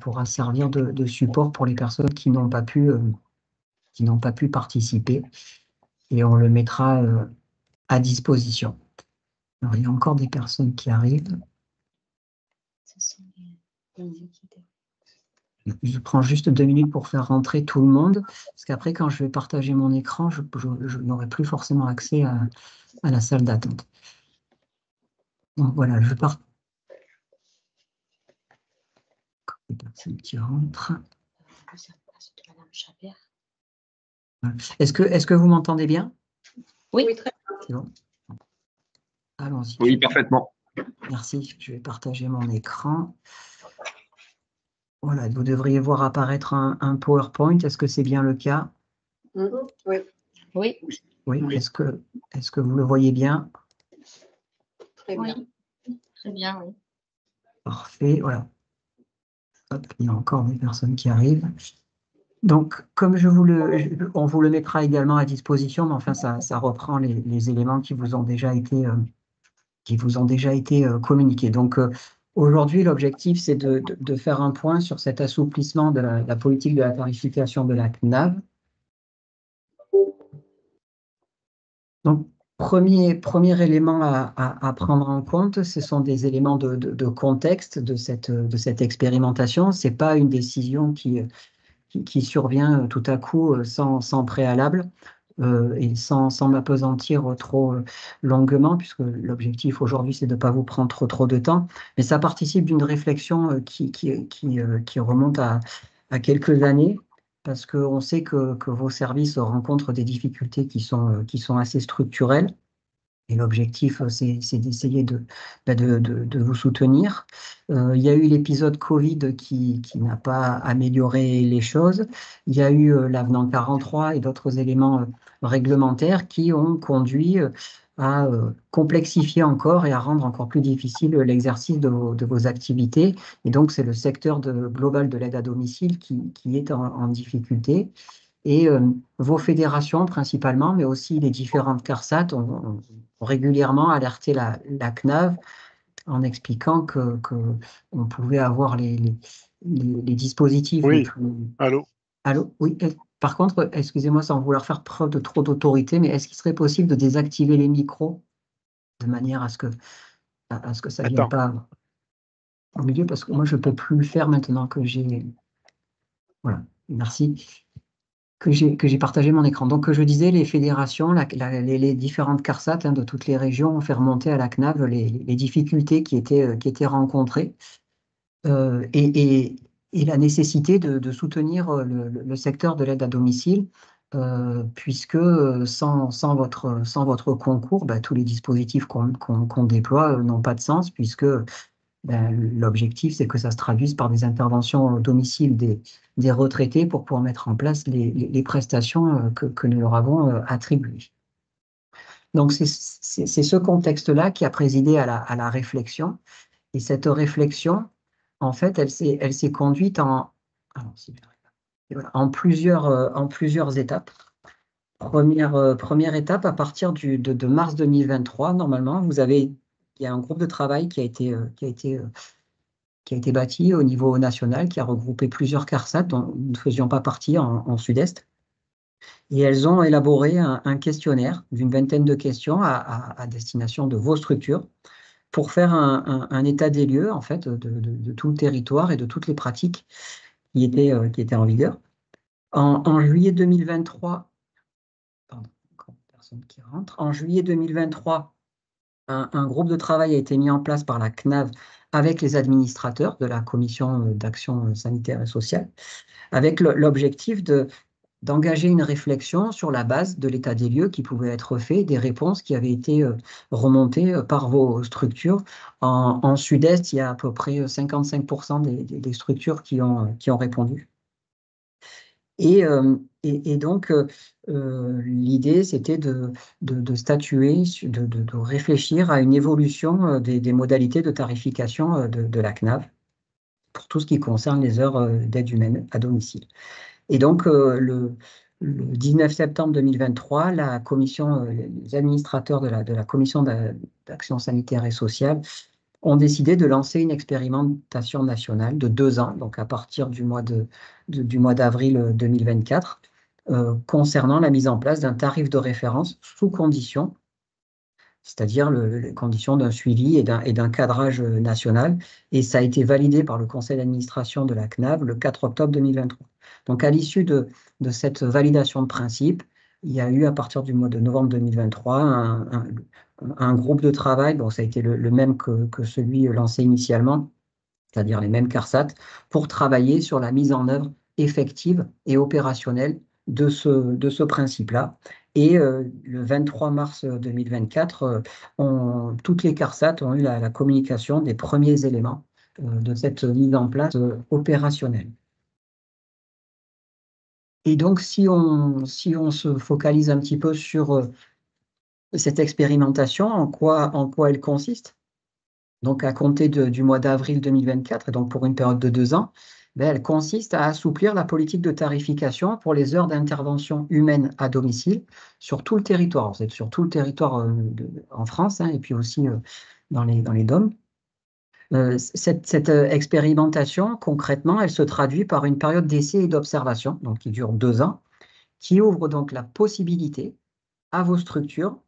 pourra servir de support pour les personnes qui n'ont pas pu participer. Et on le mettra à disposition. Alors, il y a encore des personnes qui arrivent. Je prends juste 2 minutes pour faire rentrer tout le monde, parce qu'après, quand je vais partager mon écran, je n'aurai plus forcément accès à la salle d'attente. Donc voilà, je pars. Les personnes qui rentrent. Est-ce que vous m'entendez bien? Oui, très bien. C'est bon. Allons-y. Oui, parfaitement. Merci, je vais partager mon écran. Voilà, vous devriez voir apparaître un PowerPoint. Est-ce que c'est bien le cas? Oui. Oui. Oui. Est-ce que vous le voyez bien? Très bien. Très bien, oui. Parfait, voilà. Hop, il y a encore des personnes qui arrivent. Donc, comme on vous le mettra également à disposition, mais enfin, ça reprend les éléments qui vous ont déjà été communiqués. Donc, aujourd'hui, l'objectif, c'est de faire un point sur cet assouplissement de la politique de la tarification de la CNAV. Donc, premier élément à prendre en compte, ce sont des éléments de contexte de cette expérimentation. Ce n'est pas une décision qui survient tout à coup sans préalable et sans m'appesantir trop longuement, puisque l'objectif aujourd'hui, c'est de ne pas vous prendre trop de temps. Mais ça participe d'une réflexion qui remonte à quelques années, parce qu'on sait que vos services rencontrent des difficultés qui sont assez structurelles. Et l'objectif, c'est d'essayer de vous soutenir. Il y a eu l'épisode Covid qui n'a pas amélioré les choses. Il y a eu l'avenant 43 et d'autres éléments réglementaires qui ont conduit à complexifier encore et à rendre encore plus difficile l'exercice de vos activités. Et donc, c'est le secteur global de l'aide à domicile qui est en difficulté. Et vos fédérations principalement, mais aussi les différentes CARSAT ont régulièrement alerté la CNAV en expliquant qu'on pouvait avoir les dispositifs. Oui, allô? Allô? Oui. Par contre, excusez-moi sans vouloir faire preuve de trop d'autorité, mais est-ce qu'il serait possible de désactiver les micros de manière à ce que ça ne vienne pas au milieu? Parce que moi, je ne peux plus le faire maintenant que j'ai... Voilà, merci. Que j'ai partagé mon écran. Donc, je disais, les fédérations, les différentes CARSAT de toutes les régions ont fait remonter à la CNAV les difficultés qui étaient rencontrées et la nécessité de soutenir le secteur de l'aide à domicile, puisque sans votre concours, tous les dispositifs qu'on déploie n'ont pas de sens, puisque l'objectif, c'est que ça se traduise par des interventions au domicile des retraités pour pouvoir mettre en place les prestations que nous leur avons attribuées. Donc, c'est ce contexte-là qui a présidé à la réflexion. Et cette réflexion, en fait, elle s'est conduite en plusieurs étapes. Première étape, à partir de mars 2023, normalement, il y a un groupe de travail qui a été bâti au niveau national, qui a regroupé plusieurs CARSAT dont nous ne faisions pas partie en Sud-Est. Et elles ont élaboré un questionnaire d'une vingtaine de questions à destination de vos structures pour faire un état des lieux en fait, de tout le territoire et de toutes les pratiques qui étaient en vigueur. En juillet 2023, personne qui rentre. En juillet 2023, un groupe de travail a été mis en place par la CNAV avec les administrateurs de la Commission d'action sanitaire et sociale, avec l'objectif d'engager une réflexion sur la base de l'état des lieux qui pouvait être fait, des réponses qui avaient été remontées par vos structures. En Sud-Est, il y a à peu près 55% des structures qui ont répondu. Et donc, l'idée, c'était de statuer, de réfléchir à une évolution des modalités de tarification de la CNAV pour tout ce qui concerne les heures d'aide humaine à domicile. Et donc, le 19 septembre 2023, les administrateurs de la Commission d'action sanitaire et sociale ont décidé de lancer une expérimentation nationale de 2 ans, donc à partir du mois d'avril 2024, concernant la mise en place d'un tarif de référence sous condition, c'est-à-dire les conditions d'un suivi et d'un cadrage national. Et ça a été validé par le conseil d'administration de la CNAV le 4 octobre 2023. Donc, à l'issue de cette validation de principe, il y a eu, à partir du mois de novembre 2023, un groupe de travail, bon, ça a été le même que celui lancé initialement, c'est-à-dire les mêmes CARSAT, pour travailler sur la mise en œuvre effective et opérationnelle de ce principe-là. Et le 23 mars 2024, toutes les CARSAT ont eu la communication des premiers éléments de cette mise en place opérationnelle. Et donc, si on se focalise un petit peu sur cette expérimentation, en quoi elle consiste? Donc, à compter du mois d'avril 2024, et donc pour une période de 2 ans, elle consiste à assouplir la politique de tarification pour les heures d'intervention humaine à domicile sur tout le territoire. C'est sur tout le territoire en France, hein, et puis aussi dans les DOM. Cette expérimentation, concrètement, elle se traduit par une période d'essai et d'observation, donc qui dure 2 ans, qui ouvre donc la possibilité à vos structures,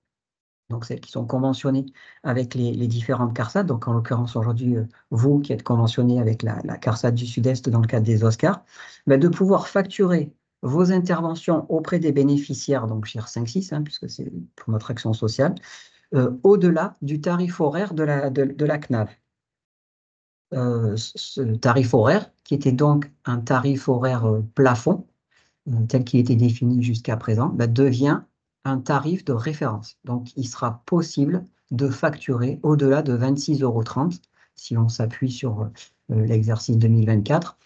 donc celles qui sont conventionnées avec les différentes CARSAT, donc en l'occurrence aujourd'hui, vous qui êtes conventionné avec la CARSAT du Sud-Est dans le cadre des Oscars, de pouvoir facturer vos interventions auprès des bénéficiaires, donc chez 5-6, hein, puisque c'est pour notre action sociale, au-delà du tarif horaire de la CNAV. Ce tarif horaire, qui était donc un tarif horaire plafond, tel qu'il était défini jusqu'à présent, devient un tarif de référence. Donc, il sera possible de facturer au-delà de 26,30 € si on s'appuie sur l'exercice 2024,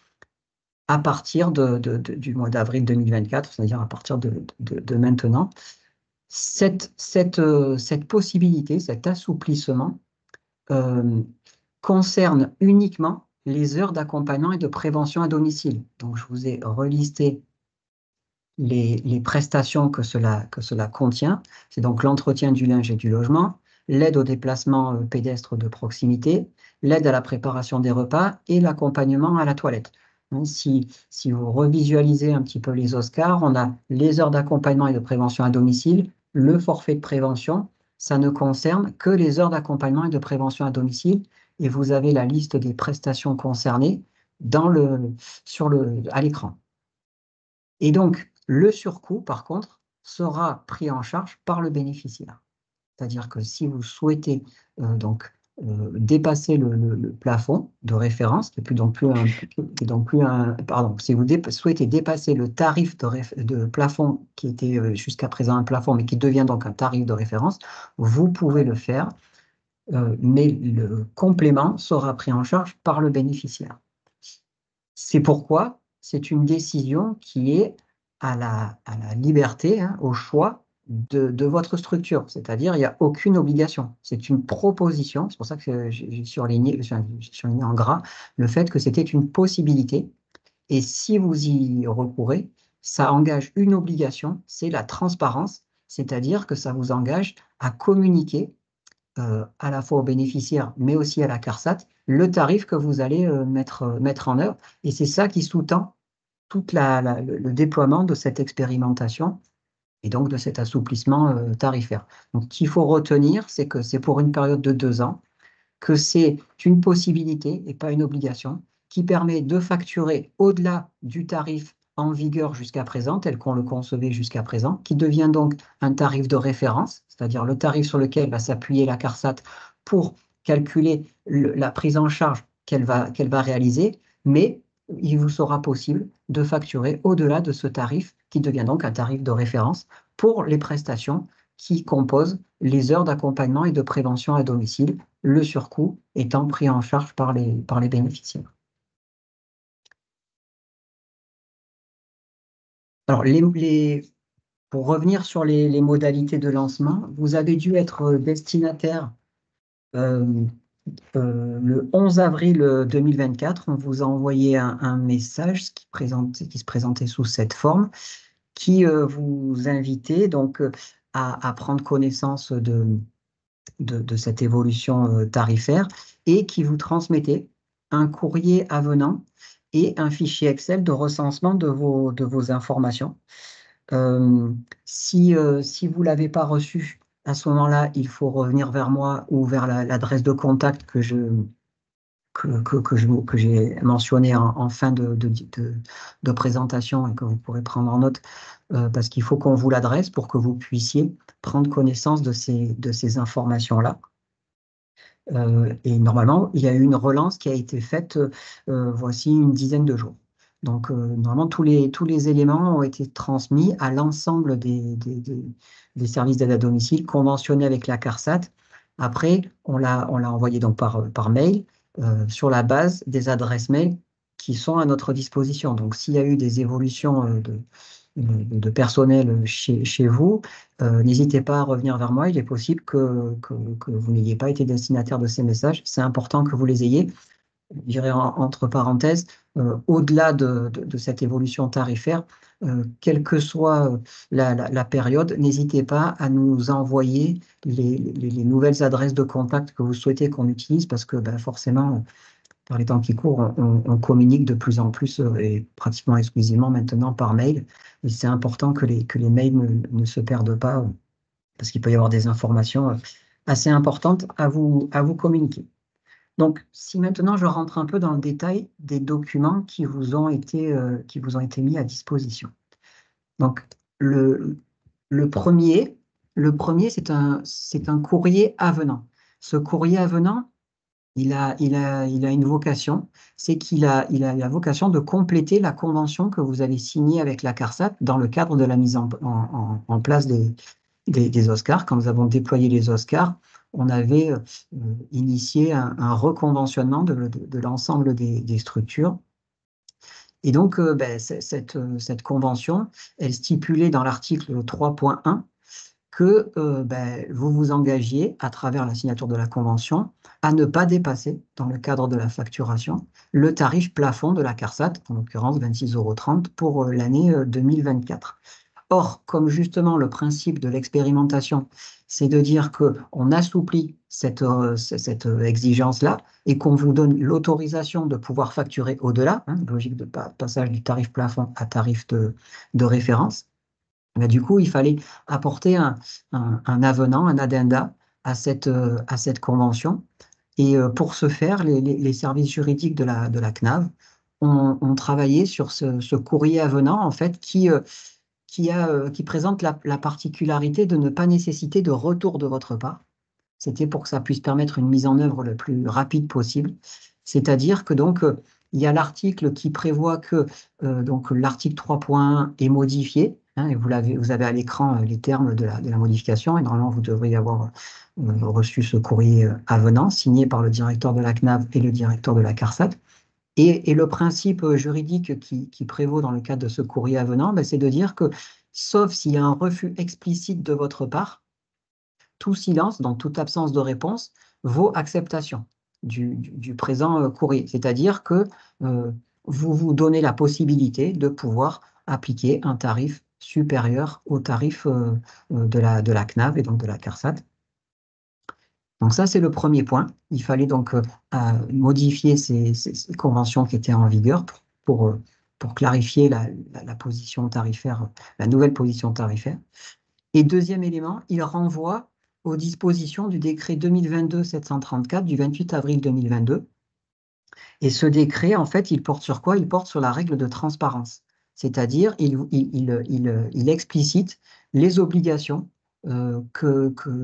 à partir du mois d'avril 2024, c'est-à-dire à partir de maintenant. Cette possibilité, cet assouplissement concerne uniquement les heures d'accompagnement et de prévention à domicile. Donc, je vous ai relisté les prestations que cela contient. C'est donc l'entretien du linge et du logement, l'aide au déplacement pédestre de proximité, l'aide à la préparation des repas et l'accompagnement à la toilette. Donc, si vous revisualisez un petit peu les Oscars, on a les heures d'accompagnement et de prévention à domicile, le forfait de prévention, ça ne concerne que les heures d'accompagnement et de prévention à domicile, et vous avez la liste des prestations concernées à l'écran. Et donc, le surcoût, par contre, sera pris en charge par le bénéficiaire. C'est-à-dire que si vous souhaitez dépasser le plafond de référence, si vous souhaitez dépasser le tarif de plafond qui était jusqu'à présent un plafond, mais qui devient donc un tarif de référence, vous pouvez le faire, mais le complément sera pris en charge par le bénéficiaire. C'est pourquoi c'est une décision qui est à la liberté, hein, au choix de votre structure. C'est-à-dire, il n'y a aucune obligation. C'est une proposition. C'est pour ça que j'ai surligné en gras le fait que c'était une possibilité. Et si vous y recourez, ça engage une obligation, c'est la transparence. C'est-à-dire que ça vous engage à communiquer à la fois aux bénéficiaires, mais aussi à la CARSAT, le tarif que vous allez mettre en œuvre. Et c'est ça qui sous-tend tout le déploiement de cette expérimentation et donc de cet assouplissement tarifaire. Donc, ce qu'il faut retenir, c'est que c'est pour une période de 2 ans, que c'est une possibilité et pas une obligation, qui permet de facturer au-delà du tarif en vigueur jusqu'à présent, tel qu'on le concevait jusqu'à présent, qui devient donc un tarif de référence, c'est-à-dire le tarif sur lequel va s'appuyer la CARSAT pour calculer la prise en charge qu'elle va réaliser, mais il vous sera possible de facturer au-delà de ce tarif, qui devient donc un tarif de référence pour les prestations qui composent les heures d'accompagnement et de prévention à domicile, le surcoût étant pris en charge par les bénéficiaires. Alors, pour revenir sur les modalités de lancement, vous avez dû être destinataire le 11 avril 2024. On vous a envoyé un message qui se présentait sous cette forme, qui vous invitait donc à prendre connaissance de cette évolution tarifaire et qui vous transmettait un courrier avenant et un fichier Excel de recensement de vos informations. Si vous ne l'avez pas reçu, à ce moment-là, il faut revenir vers moi ou vers l'adresse de contact que j'ai mentionné en fin de présentation et que vous pourrez prendre en note, parce qu'il faut qu'on vous l'adresse pour que vous puissiez prendre connaissance de ces informations-là. Et normalement, il y a eu une relance qui a été faite voici une dizaine de jours. Donc, normalement, tous les éléments ont été transmis à l'ensemble des services d'aide à domicile conventionnés avec la CARSAT. Après, on l'a envoyé donc par mail sur la base des adresses mail qui sont à notre disposition. Donc, s'il y a eu des évolutions de personnel chez vous, n'hésitez pas à revenir vers moi. Il est possible que vous n'ayez pas été destinataire de ces messages. C'est important que vous les ayez. Je dirais entre parenthèses, au-delà de cette évolution tarifaire, quelle que soit la période, n'hésitez pas à nous envoyer les nouvelles adresses de contact que vous souhaitez qu'on utilise parce que forcément, par les temps qui courent, on communique de plus en plus et pratiquement exclusivement maintenant par mail. Et c'est important que les mails ne se perdent pas parce qu'il peut y avoir des informations assez importantes à vous communiquer. Donc, si maintenant je rentre un peu dans le détail des documents qui vous ont été mis à disposition. Donc, le premier, c'est un courrier avenant. Ce courrier avenant, il a une vocation, c'est qu'il a la vocation de compléter la convention que vous avez signée avec la CARSAT dans le cadre de la mise en place des Oscars. Quand nous avons déployé les Oscars, on avait initié un reconventionnement de l'ensemble des structures. Et donc, cette convention, elle stipulait dans l'article 3.1 que vous vous engagiez, à travers la signature de la convention, à ne pas dépasser, dans le cadre de la facturation, le tarif plafond de la CARSAT, en l'occurrence 26,30 € pour l'année 2024. Or, comme justement le principe de l'expérimentation, c'est de dire qu'on assouplit cette exigence-là et qu'on vous donne l'autorisation de pouvoir facturer au-delà, logique de passage du tarif plafond à tarif de référence. Du coup, il fallait apporter un avenant, un addenda à cette convention. Et pour ce faire, les services juridiques de la CNAV ont travaillé sur ce courrier avenant, en fait, qui présente la particularité de ne pas nécessiter de retour de votre part. C'était pour que ça puisse permettre une mise en œuvre le plus rapide possible. C'est-à-dire que donc, il y a l'article qui prévoit que donc l'article 3.1 est modifié, et vous avez à l'écran les termes de la modification, et normalement vous devriez avoir reçu ce courrier avenant signé par le directeur de la CNAV et le directeur de la CARSAT. Et le principe juridique qui prévaut dans le cadre de ce courrier avenant, c'est de dire que, sauf s'il y a un refus explicite de votre part, tout silence, dans toute absence de réponse, vaut acceptation du présent courrier. C'est-à-dire que vous vous donnez la possibilité de pouvoir appliquer un tarif supérieur au tarif de la CNAV et donc de la CARSAT. Donc ça, c'est le premier point. Il fallait donc modifier ces conventions qui étaient en vigueur pour clarifier la position tarifaire, la nouvelle position tarifaire. Et deuxième élément, il renvoie aux dispositions du décret 2022-734 du 28 avril 2022. Et ce décret, en fait, il porte sur quoi? Il porte sur la règle de transparence. C'est-à-dire, il explicite les obligations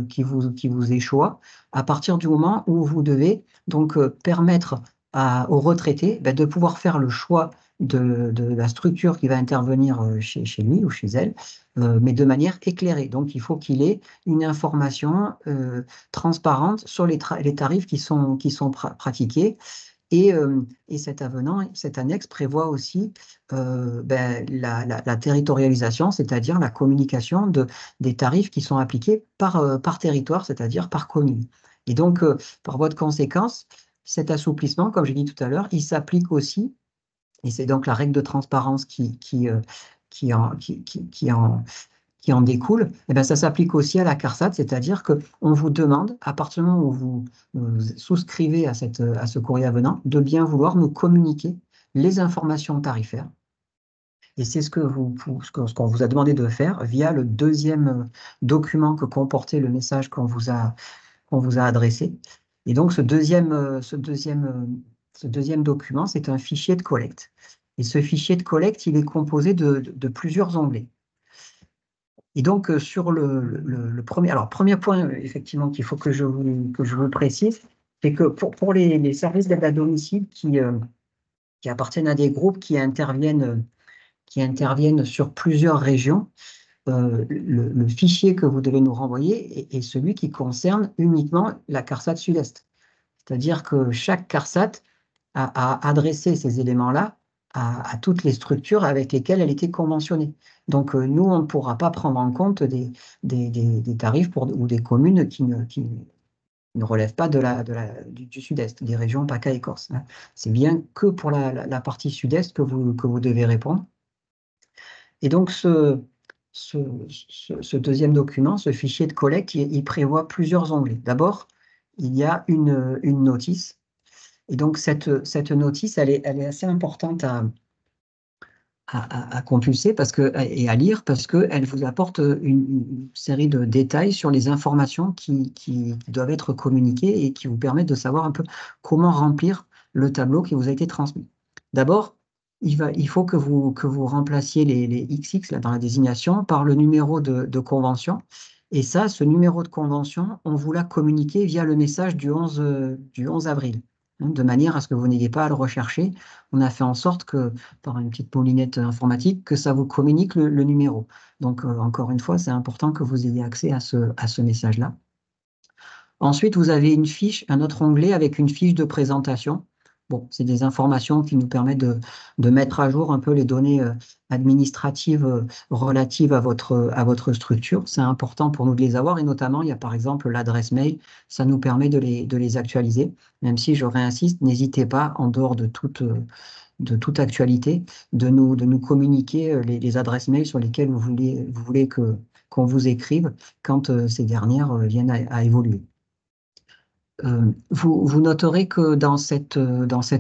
qui vous échoient à partir du moment où vous devez donc permettre aux retraités de pouvoir faire le choix de la structure qui va intervenir chez lui ou chez elle, mais de manière éclairée. Donc, il faut qu'il ait une information transparente sur les tarifs qui sont pratiqués. Et cet avenant, cette annexe prévoit aussi la territorialisation, c'est-à-dire la communication des tarifs qui sont appliqués par territoire, c'est-à-dire par commune. Et donc, par voie de conséquence, cet assouplissement, comme j'ai dit tout à l'heure, il s'applique aussi, et c'est donc la règle de transparence qui qui en découle, eh ben, ça s'applique aussi à la CARSAT, c'est-à-dire qu'on vous demande, à partir du moment où vous souscrivez à ce courrier avenant, de bien vouloir nous communiquer les informations tarifaires. Et c'est ce qu'on vous a demandé de faire via le deuxième document que comportait le message qu'on vous a adressé. Et donc, ce deuxième document, c'est un fichier de collecte. Et ce fichier de collecte, il est composé de plusieurs onglets. Et donc, sur le premier, alors, premier point, effectivement, qu'il faut que je vous précise, c'est que pour les services d'aide à domicile qui appartiennent à des groupes qui interviennent sur plusieurs régions, le fichier que vous devez nous renvoyer est celui qui concerne uniquement la CARSAT Sud-Est. C'est-à-dire que chaque CARSAT a adressé ces éléments-là à toutes les structures avec lesquelles elle était conventionnée. Donc, nous, on ne pourra pas prendre en compte des tarifs ou des communes qui ne relèvent pas du Sud-Est, des régions PACA et Corse, hein. C'est bien que pour la partie Sud-Est que vous devez répondre. Et donc, ce deuxième document, ce fichier de collecte, il prévoit plusieurs onglets. D'abord, il y a une notice. Et donc, cette notice, elle est assez importante à compulser et à lire parce qu'elle vous apporte une série de détails sur les informations qui doivent être communiquées et qui vous permettent de savoir un peu comment remplir le tableau qui vous a été transmis. D'abord, il faut que vous remplaciez les XX là, dans la désignation par le numéro de convention. Et ça, ce numéro de convention, on vous l'a communiqué via le message du 11 avril, hein, de manière à ce que vous n'ayez pas à le rechercher. On a fait en sorte que, par une petite moulinette informatique, que ça vous communique le numéro. Donc, encore une fois, c'est important que vous ayez accès à ce message-là. Ensuite, vous avez une fiche, un autre onglet avec une fiche de présentation. Bon, c'est des informations qui nous permettent de mettre à jour un peu les données administratives relatives à votre structure. C'est important pour nous de les avoir et notamment, il y a par exemple l'adresse mail. Ça nous permet de les actualiser. Même si je réinsiste, n'hésitez pas, en dehors de toute actualité, de nous communiquer les adresses mail sur lesquelles vous voulez qu'on vous écrive quand ces dernières viennent à évoluer. Vous noterez que dans cet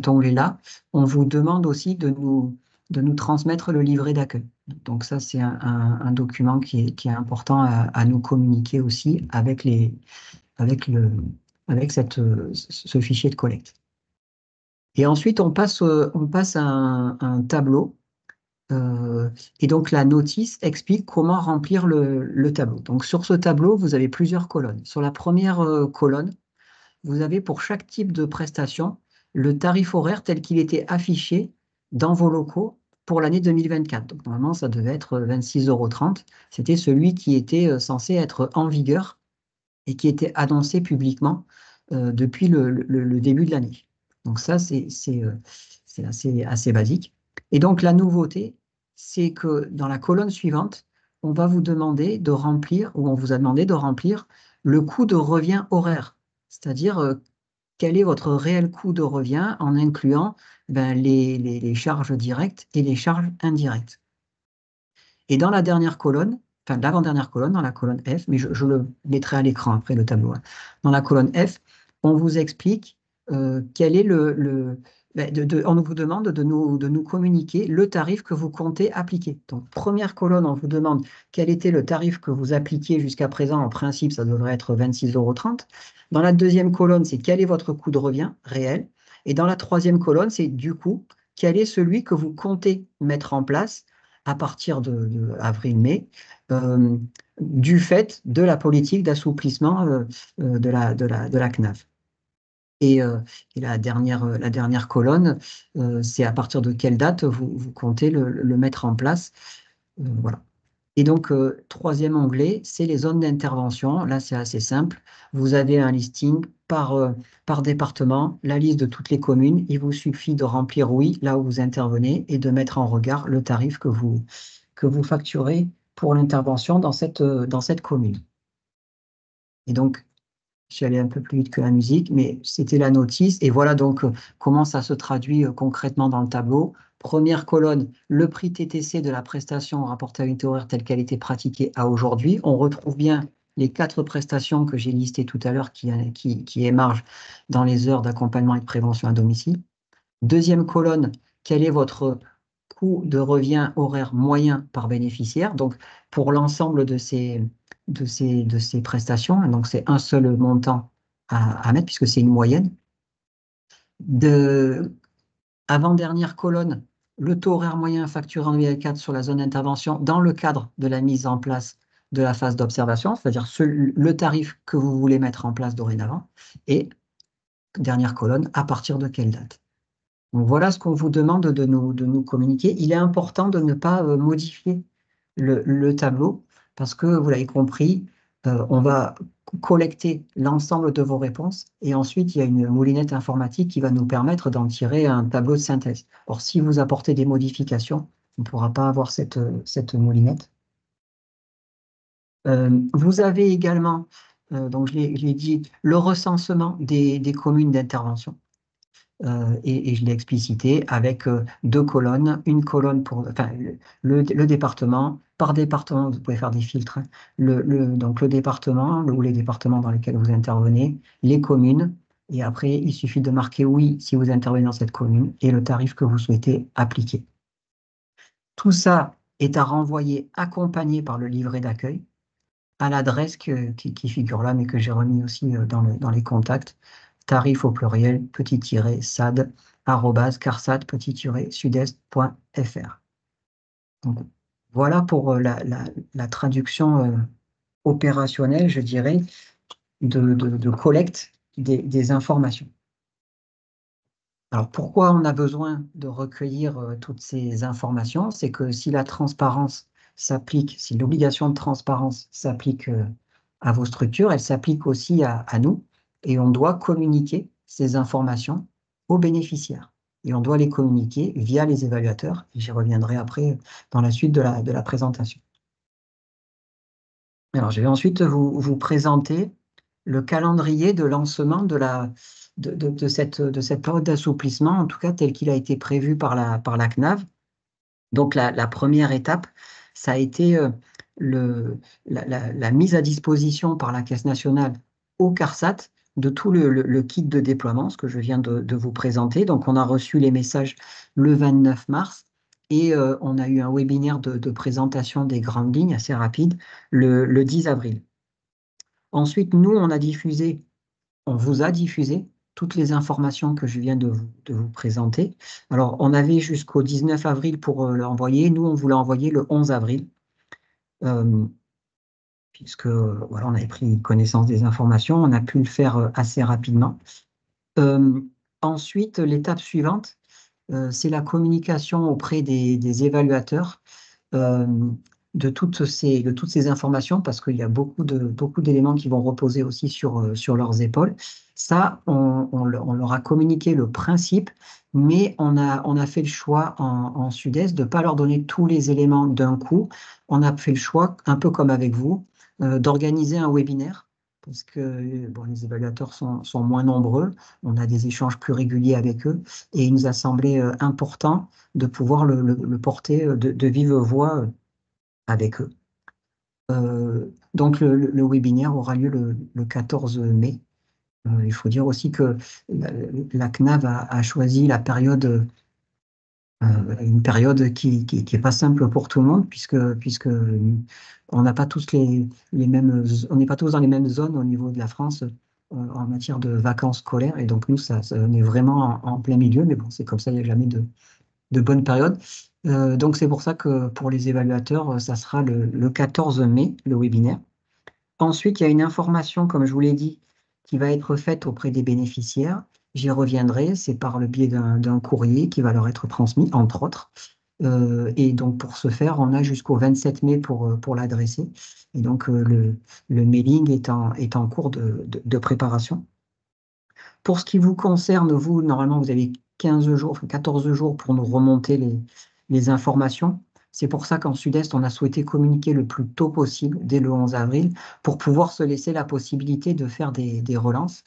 onglet-là, on vous demande aussi de nous transmettre le livret d'accueil. Donc ça, c'est un document qui est important à nous communiquer aussi avec ce fichier de collecte. Et ensuite, on passe à un tableau. Et donc, la notice explique comment remplir le tableau. Donc, sur ce tableau, vous avez plusieurs colonnes. Sur la première colonne, vous avez pour chaque type de prestation le tarif horaire tel qu'il était affiché dans vos locaux pour l'année 2024. Donc, normalement, ça devait être 26,30 €. C'était celui qui était censé être en vigueur et qui était annoncé publiquement depuis le début de l'année. Donc, ça, c'est assez basique. Et donc, la nouveauté, c'est que dans la colonne suivante, on va vous demander de remplir, ou on vous a demandé de remplir le coût de revient horaire. C'est-à-dire, quel est votre réel coût de revient en incluant les charges directes et les charges indirectes. Et dans la dernière colonne, enfin l'avant-dernière colonne, dans la colonne F, mais je le mettrai à l'écran après le tableau, hein. Dans la colonne F, on vous explique quel est on vous demande de nous communiquer le tarif que vous comptez appliquer. Donc, première colonne, on vous demande quel était le tarif que vous appliquiez jusqu'à présent. En principe, ça devrait être 26,30 €. Dans la deuxième colonne, c'est quel est votre coût de revient réel. Et dans la troisième colonne, c'est du coup, quel est celui que vous comptez mettre en place à partir de avril-mai, du fait de la politique d'assouplissement de la CNAF. Et la dernière colonne, c'est à partir de quelle date vous comptez le mettre en place. Voilà. Et donc, troisième onglet, c'est les zones d'intervention. Là, c'est assez simple. Vous avez un listing par département, la liste de toutes les communes. Il vous suffit de remplir oui, là où vous intervenez, et de mettre en regard le tarif que vous facturez pour l'intervention dans cette commune. Et donc, Je suis allé un peu plus vite que la musique, mais c'était la notice. Et voilà donc comment ça se traduit concrètement dans le tableau. Première colonne, le prix TTC de la prestation rapportée à l'unité horaire telle qu'elle était pratiquée à aujourd'hui. On retrouve bien les 4 prestations que j'ai listées tout à l'heure qui émargent dans les heures d'accompagnement et de prévention à domicile. Deuxième colonne, quel est votre coût de revient horaire moyen par bénéficiaire? Donc, pour l'ensemble de ces prestations, donc c'est un seul montant à mettre puisque c'est une moyenne. Avant-dernière colonne, le taux horaire moyen facturé en UL4 sur la zone d'intervention dans le cadre de la mise en place de la phase d'observation, c'est-à-dire le tarif que vous voulez mettre en place dorénavant. Et dernière colonne, à partir de quelle date? Donc voilà ce qu'on vous demande de nous communiquer. Il est important de ne pas modifier le tableau parce que, vous l'avez compris, on va collecter l'ensemble de vos réponses et ensuite il y a une moulinette informatique qui va nous permettre d'en tirer un tableau de synthèse. Or, si vous apportez des modifications, on ne pourra pas avoir cette moulinette. Vous avez également, donc je l'ai dit, le recensement des communes d'intervention. Et je l'ai explicité avec 2 colonnes, une colonne pour enfin, le département. Par département, vous pouvez faire des filtres, hein. Donc le département, ou les départements dans lesquels vous intervenez, les communes, et après, il suffit de marquer oui si vous intervenez dans cette commune et le tarif que vous souhaitez appliquer. Tout ça est à renvoyer accompagné par le livret d'accueil à l'adresse qui figure là, mais que j'ai remis aussi dans les contacts. Tarif au pluriel, _sad, @carsat, sud-est.fr. Donc, voilà pour la traduction opérationnelle, je dirais, de collecte des informations. Alors, pourquoi on a besoin de recueillir toutes ces informations? C'est que si la transparence s'applique, si l'obligation de transparence s'applique à vos structures, elle s'applique aussi à nous, et on doit communiquer ces informations aux bénéficiaires. Et on doit les communiquer via les évaluateurs, et j'y reviendrai après dans la suite de la présentation. Alors, je vais ensuite vous présenter le calendrier de lancement de cette période d'assouplissement, en tout cas tel qu'il a été prévu par la CNAV. Donc, la première étape, ça a été la mise à disposition par la Caisse nationale au CARSAT de tout le kit de déploiement, ce que je viens de vous présenter. Donc, on a reçu les messages le 29 mars et on a eu un webinaire de présentation des grandes lignes assez rapide le 10 avril. Ensuite, nous, on vous a diffusé toutes les informations que je viens de vous présenter. Alors, on avait jusqu'au 19 avril pour l'envoyer. Nous, on vous l'a envoyé le 11 avril, puisque voilà, on avait pris connaissance des informations. On a pu le faire assez rapidement. Ensuite, l'étape suivante, c'est la communication auprès des évaluateurs de toutes ces informations, parce qu'il y a beaucoup d'éléments qui vont reposer aussi sur leurs épaules. Ça, on leur a communiqué le principe, mais on a fait le choix en Sud-Est de ne pas leur donner tous les éléments d'un coup. On a fait le choix, un peu comme avec vous, d'organiser un webinaire, parce que bon, les évaluateurs sont moins nombreux, on a des échanges plus réguliers avec eux, et il nous a semblé important de pouvoir le porter de vive voix avec eux. Donc le webinaire aura lieu le 14 mai. Il faut dire aussi que la CNAV a choisi une période qui est pas simple pour tout le monde, puisque on n'a pas tous les mêmes, on n'est pas tous dans les mêmes zones au niveau de la France en matière de vacances scolaires, et donc nous, on est vraiment en plein milieu, mais bon, c'est comme ça, il n'y a jamais de bonne période. Donc c'est pour ça que pour les évaluateurs, ça sera le 14 mai, le webinaire. Ensuite, il y a une information, comme je vous l'ai dit, qui va être faite auprès des bénéficiaires. J'y reviendrai, c'est par le biais d'un courrier qui va leur être transmis, entre autres. Et donc, pour ce faire, on a jusqu'au 27 mai pour l'adresser. Et donc, le mailing est en cours de préparation. Pour ce qui vous concerne, vous, normalement, vous avez 15 jours, 14 jours pour nous remonter les informations. C'est pour ça qu'en Sud-Est, on a souhaité communiquer le plus tôt possible, dès le 11 avril, pour pouvoir se laisser la possibilité de faire des relances.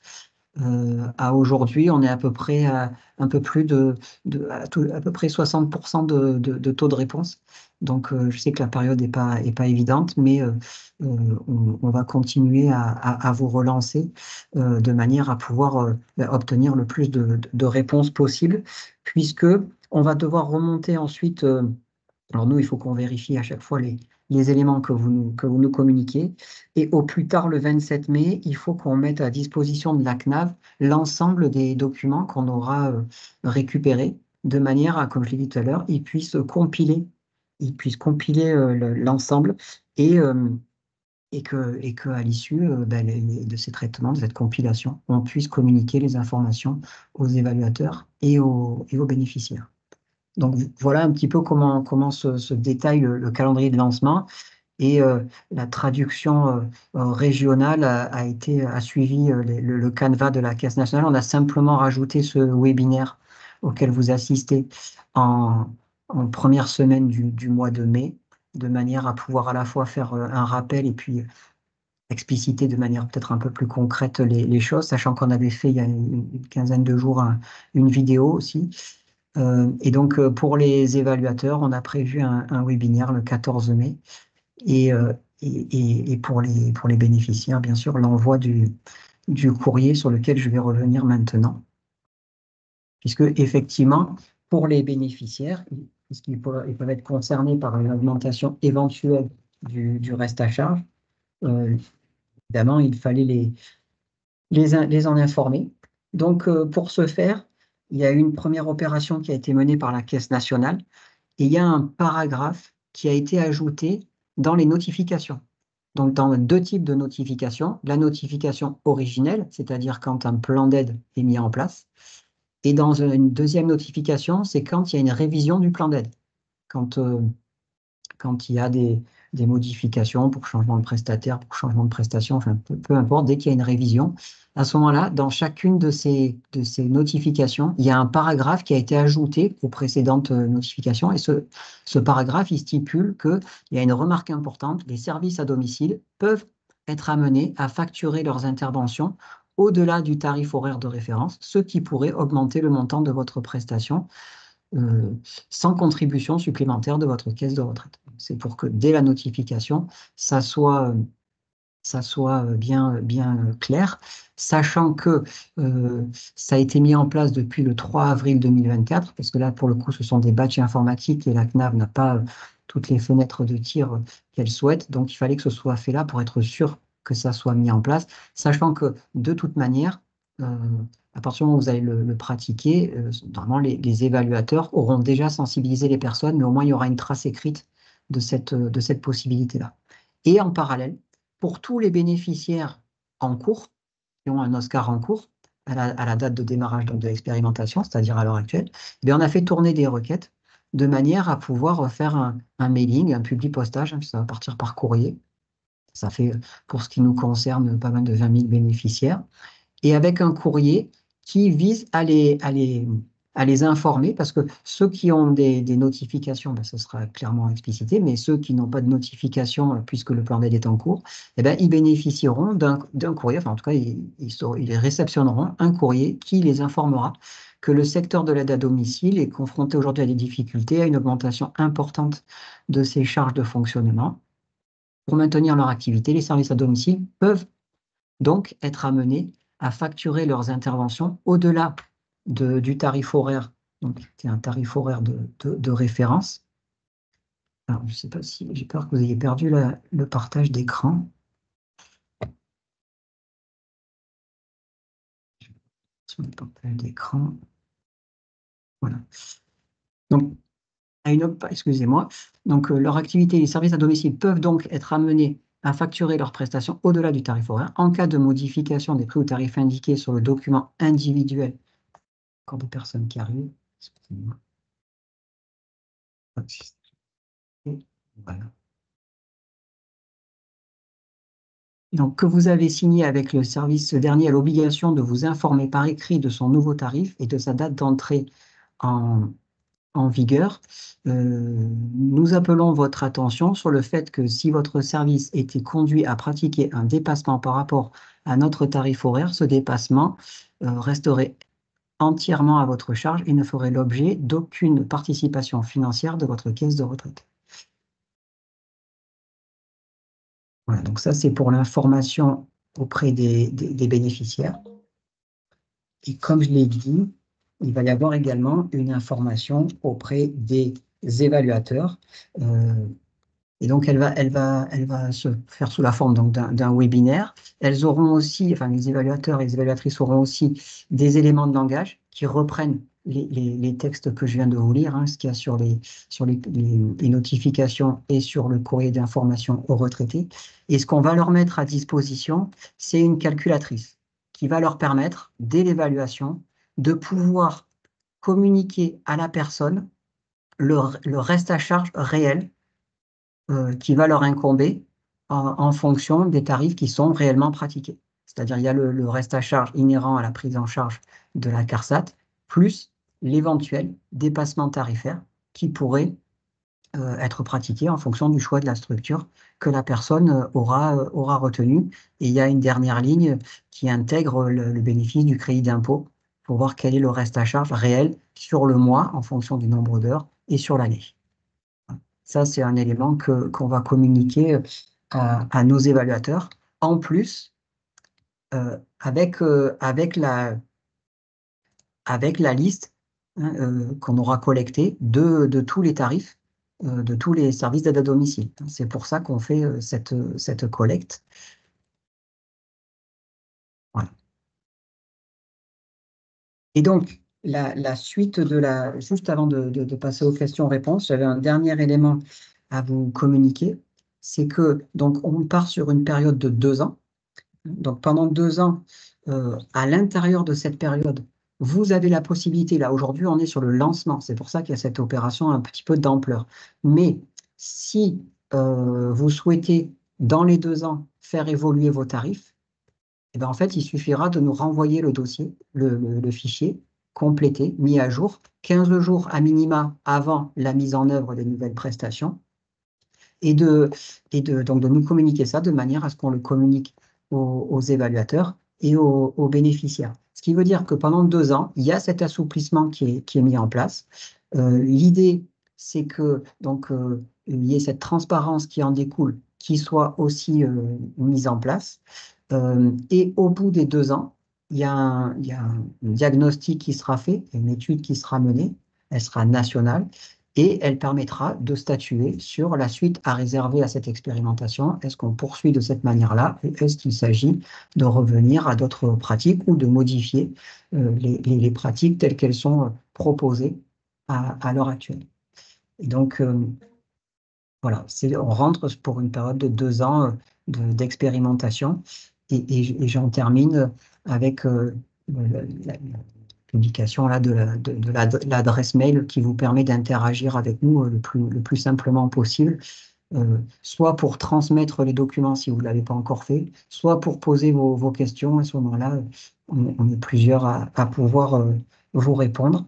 À aujourd'hui, on est à peu près à un peu plus à peu près 60% de taux de réponse. Donc, je sais que la période est pas évidente, mais on va continuer à vous relancer de manière à pouvoir obtenir le plus de réponses possible, puisque on va devoir remonter ensuite. Alors nous, il faut qu'on vérifie à chaque fois les éléments que vous nous communiquez. Et au plus tard, le 27 mai, il faut qu'on mette à disposition de la CNAV l'ensemble des documents qu'on aura récupérés, de manière à, comme je l'ai dit tout à l'heure, ils puissent compiler l'ensemble et, et que à l'issue ben, de ces traitements, de cette compilation, on puisse communiquer les informations aux évaluateurs et aux bénéficiaires. Donc voilà un petit peu comment se détaille le calendrier de lancement. Et la traduction régionale a suivi le canevas de la Caisse nationale. On a simplement rajouté ce webinaire auquel vous assistez en, en première semaine du mois de mai, de manière à pouvoir à la fois faire un rappel et puis expliciter de manière peut-être un peu plus concrète les choses, sachant qu'on avait fait il y a une quinzaine de jours une vidéo aussi. Et donc, pour les évaluateurs, on a prévu un webinaire le 14 mai. Et, et pour les bénéficiaires, bien sûr, l'envoi du courrier sur lequel je vais revenir maintenant. Puisque, effectivement, pour les bénéficiaires, puisqu'ils peuvent être concernés par une augmentation éventuelle du reste à charge, évidemment, il fallait les en informer. Donc, pour ce faire, il y a une première opération qui a été menée par la Caisse nationale et il y a un paragraphe qui a été ajouté dans les notifications. Donc, dans deux types de notifications, la notification originelle, c'est-à-dire quand un plan d'aide est mis en place, et dans une deuxième notification, c'est quand il y a une révision du plan d'aide. Quand, quand il y a des modifications pour changement de prestataire, pour changement de prestation, enfin, peu importe, dès qu'il y a une révision, à ce moment-là, dans chacune de ces notifications, il y a un paragraphe qui a été ajouté aux précédentes notifications. Et ce paragraphe, il stipule qu'il y a une remarque importante, les services à domicile peuvent être amenés à facturer leurs interventions au-delà du tarif horaire de référence, ce qui pourrait augmenter le montant de votre prestation sans contribution supplémentaire de votre caisse de retraite. C'est pour que dès la notification, ça soit bien clair, sachant que ça a été mis en place depuis le 3 avril 2024, parce que là, pour le coup, ce sont des batchs informatiques et la CNAV n'a pas toutes les fenêtres de tir qu'elle souhaite, donc il fallait que ce soit fait là pour être sûr que ça soit mis en place, sachant que de toute manière, à partir du moment où vous allez le pratiquer, normalement, les évaluateurs auront déjà sensibilisé les personnes, mais au moins il y aura une trace écrite de cette possibilité-là. Et en parallèle, pour tous les bénéficiaires en cours, qui ont un Oscar en cours, à la date de démarrage de l'expérimentation, c'est-à-dire à l'heure actuelle, eh on a fait tourner des requêtes de manière à pouvoir faire un mailing, un public postage, hein, ça va partir par courrier. Ça fait, pour ce qui nous concerne, pas mal de 20 000 bénéficiaires. Et avec un courrier qui vise à les informer, parce que ceux qui ont des notifications, ben, ce sera clairement explicité, mais ceux qui n'ont pas de notification, puisque le plan d'aide est en cours, eh ben, ils bénéficieront d'un courrier, enfin en tout cas, ils réceptionneront un courrier qui les informera que le secteur de l'aide à domicile est confronté aujourd'hui à des difficultés, à une augmentation importante de ses charges de fonctionnement. Pour maintenir leur activité, les services à domicile peuvent donc être amenés à facturer leurs interventions au-delà du tarif horaire, donc qui est un tarif horaire de référence. Alors, je ne sais pas si j'ai peur que vous ayez perdu le partage d'écran. Sur le partage d'écran. Voilà. Donc, excusez-moi. Donc, leur activité, les services à domicile peuvent donc être amenés à facturer leurs prestations au-delà du tarif horaire en cas de modification des prix ou tarifs indiqués sur le document individuel. Encore des personnes qui arrivent. Excusez-moi. Voilà. Donc, que vous avez signé avec le service, ce dernier a l'obligation de vous informer par écrit de son nouveau tarif et de sa date d'entrée en en vigueur, nous appelons votre attention sur le fait que si votre service était conduit à pratiquer un dépassement par rapport à notre tarif horaire, ce dépassement resterait entièrement à votre charge et ne ferait l'objet d'aucune participation financière de votre caisse de retraite. Voilà, donc ça, c'est pour l'information auprès des bénéficiaires. Et comme je l'ai dit, il va y avoir également une information auprès des évaluateurs. Et donc, elle va se faire sous la forme d'un webinaire. Elles auront aussi, enfin, les évaluateurs et les évaluatrices auront aussi des éléments de langage qui reprennent les textes que je viens de vous lire, hein, ce qu'il y a sur les notifications et sur le courrier d'information aux retraités. Et ce qu'on va leur mettre à disposition, c'est une calculatrice qui va leur permettre, dès l'évaluation, de pouvoir communiquer à la personne le reste à charge réel qui va leur incomber en fonction des tarifs qui sont réellement pratiqués. C'est-à-dire, il y a le reste à charge inhérent à la prise en charge de la CARSAT, plus l'éventuel dépassement tarifaire qui pourrait être pratiqué en fonction du choix de la structure que la personne aura retenu. Et il y a une dernière ligne qui intègre le bénéfice du crédit d'impôt pour voir quel est le reste à charge réel sur le mois en fonction du nombre d'heures et sur l'année. Ça, c'est un élément qu'on va communiquer à nos évaluateurs. En plus, avec la liste hein, qu'on aura collectée de tous les tarifs, de tous les services d'aide à domicile. C'est pour ça qu'on fait cette collecte. Voilà. Et donc, la suite juste avant de passer aux questions-réponses, j'avais un dernier élément à vous communiquer. C'est que, donc, on part sur une période de 2 ans. Donc, pendant 2 ans, à l'intérieur de cette période, vous avez la possibilité, là, aujourd'hui, on est sur le lancement. C'est pour ça qu'il y a cette opération un petit peu d'ampleur. Mais si vous souhaitez, dans les 2 ans, faire évoluer vos tarifs, eh ben, en fait, il suffira de nous renvoyer le dossier, le fichier complété, mis à jour, 15 jours à minima avant la mise en œuvre des nouvelles prestations, donc de nous communiquer ça de manière à ce qu'on le communique aux évaluateurs et aux bénéficiaires. Ce qui veut dire que pendant 2 ans, il y a cet assouplissement qui est mis en place. L'idée, c'est que donc il y ait cette transparence qui en découle, qui soit aussi mise en place. Et au bout des 2 ans, il y a un diagnostic qui sera fait, une étude qui sera menée, elle sera nationale, et elle permettra de statuer sur la suite à réserver à cette expérimentation. Est-ce qu'on poursuit de cette manière-là ou est-ce qu'il s'agit de revenir à d'autres pratiques ou de modifier les pratiques telles qu'elles sont proposées à l'heure actuelle? Et donc, voilà, on rentre pour une période de 2 ans d'expérimentation et j'en termine avec la publication là, de l'adresse mail qui vous permet d'interagir avec nous le plus simplement possible, soit pour transmettre les documents si vous ne l'avez pas encore fait, soit pour poser vos questions. À ce moment-là, on est plusieurs à pouvoir vous répondre.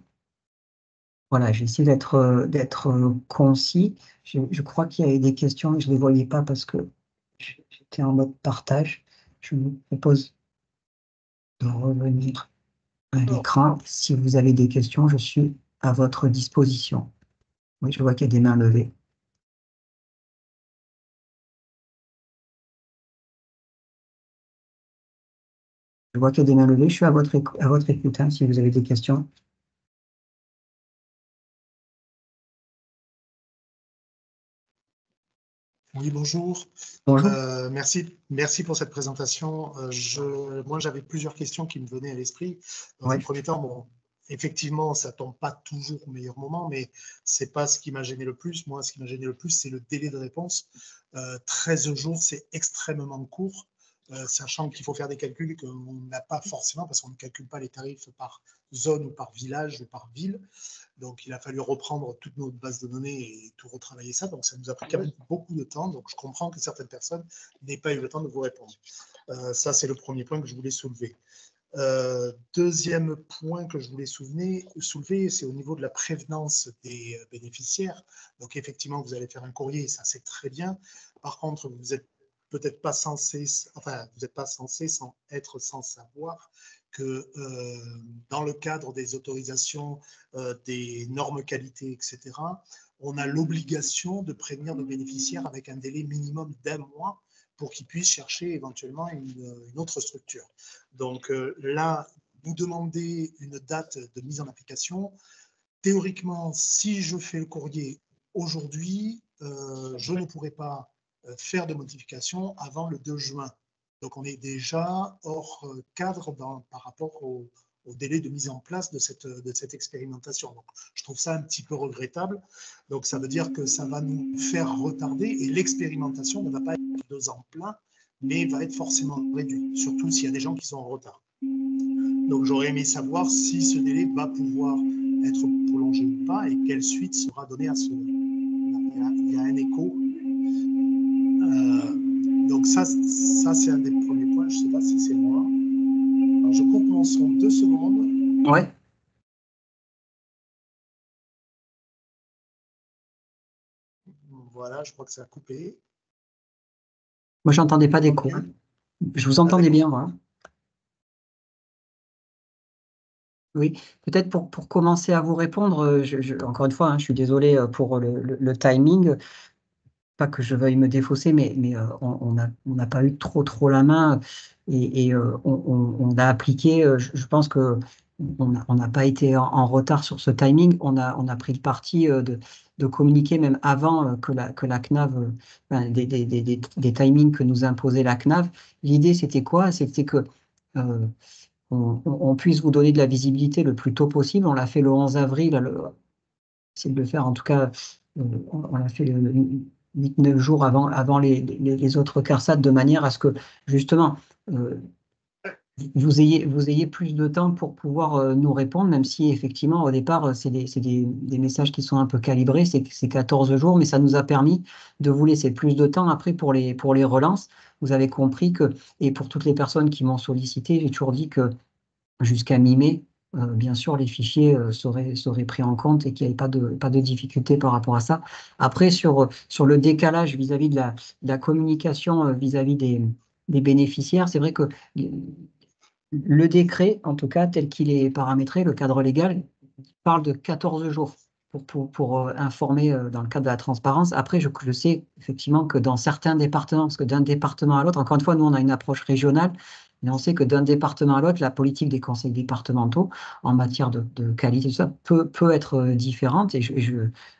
Voilà, j'essaie d'être concis. Je crois qu'il y avait des questions, mais je ne les voyais pas parce que j'étais en mode partage. Je vous propose de revenir à l'écran. Si vous avez des questions, je suis à votre disposition. Oui, je vois qu'il y a des mains levées. Je vois qu'il y a des mains levées. Je suis à votre écoute, hein, si vous avez des questions. Oui, bonjour. Bonjour. Merci pour cette présentation. Moi, j'avais plusieurs questions qui me venaient à l'esprit. Dans un premier temps, bon, effectivement, ça ne tombe pas toujours au meilleur moment, mais ce n'est pas ce qui m'a gêné le plus. Moi, ce qui m'a gêné le plus, c'est le délai de réponse. 13 jours, c'est extrêmement court, sachant qu'il faut faire des calculs qu'on n'a pas forcément, parce qu'on ne calcule pas les tarifs par zone ou par village ou par ville. Donc, il a fallu reprendre toute notre base de données et tout retravailler ça. Donc, ça nous a pris quand même beaucoup de temps. Donc, je comprends que certaines personnes n'aient pas eu le temps de vous répondre. Ça, c'est le premier point que je voulais soulever. Deuxième point que je voulais soulever, c'est au niveau de la prévenance des bénéficiaires. Donc, effectivement, vous allez faire un courrier, ça c'est très bien. Par contre, vous n'êtes peut-être pas censé, enfin, vous n'êtes pas censé être sans savoir que dans le cadre des autorisations, des normes qualité, etc., on a l'obligation de prévenir nos bénéficiaires avec un délai minimum d'1 mois pour qu'ils puissent chercher éventuellement une autre structure. Donc là, vous demandez une date de mise en application. Théoriquement, si je fais le courrier aujourd'hui, je ne pourrai pas faire de modification avant le 2 juin. Donc on est déjà hors cadre par rapport au délai de mise en place de cette expérimentation. Donc, je trouve ça un petit peu regrettable. Donc ça veut dire que ça va nous faire retarder et l'expérimentation ne va pas être 2 ans plein, mais va être forcément réduite, surtout s'il y a des gens qui sont en retard. Donc j'aurais aimé savoir si ce délai va pouvoir être prolongé ou pas et quelle suite sera donnée à ce. Il y a un écho. Donc ça c'est un des premiers points. Je ne sais pas si c'est moi. Alors je coupe mon son 2 secondes. Ouais. Voilà, je crois que ça a coupé. Moi, je n'entendais pas d'écho. Je vous entendais bien, moi. Oui, peut-être pour commencer à vous répondre, encore une fois, hein, je suis désolé pour le timing. Pas que je veuille me défausser, mais on n'a pas eu trop la main et on a appliqué. Je pense que on n'a pas été en retard sur ce timing. On a pris le parti de communiquer même avant que la CNAV, enfin, des timings que nous imposait la CNAV. L'idée, c'était quoi? C'était que on puisse vous donner de la visibilité le plus tôt possible. On l'a fait le 11 avril, c'est de le faire en tout cas, on l'a fait le 8-9 jours avant les autres CARSAT, de manière à ce que justement vous ayez plus de temps pour pouvoir nous répondre, même si effectivement au départ c'est des messages qui sont un peu calibrés, c'est 14 jours, mais ça nous a permis de vous laisser plus de temps après pour les relances. Vous avez compris que, et pour toutes les personnes qui m'ont sollicité, j'ai toujours dit que jusqu'à mi-mai, bien sûr, les fichiers seraient pris en compte et qu'il n'y ait pas de difficulté par rapport à ça. Après, sur le décalage vis-à-vis de la communication vis-à-vis des bénéficiaires, c'est vrai que le décret, en tout cas, tel qu'il est paramétré, le cadre légal, parle de 14 jours pour informer dans le cadre de la transparence. Après, je sais effectivement que dans certains départements, parce que d'un département à l'autre, encore une fois, nous, on a une approche régionale, mais on sait que d'un département à l'autre, la politique des conseils départementaux en matière de qualité, tout ça, peut être différente. Et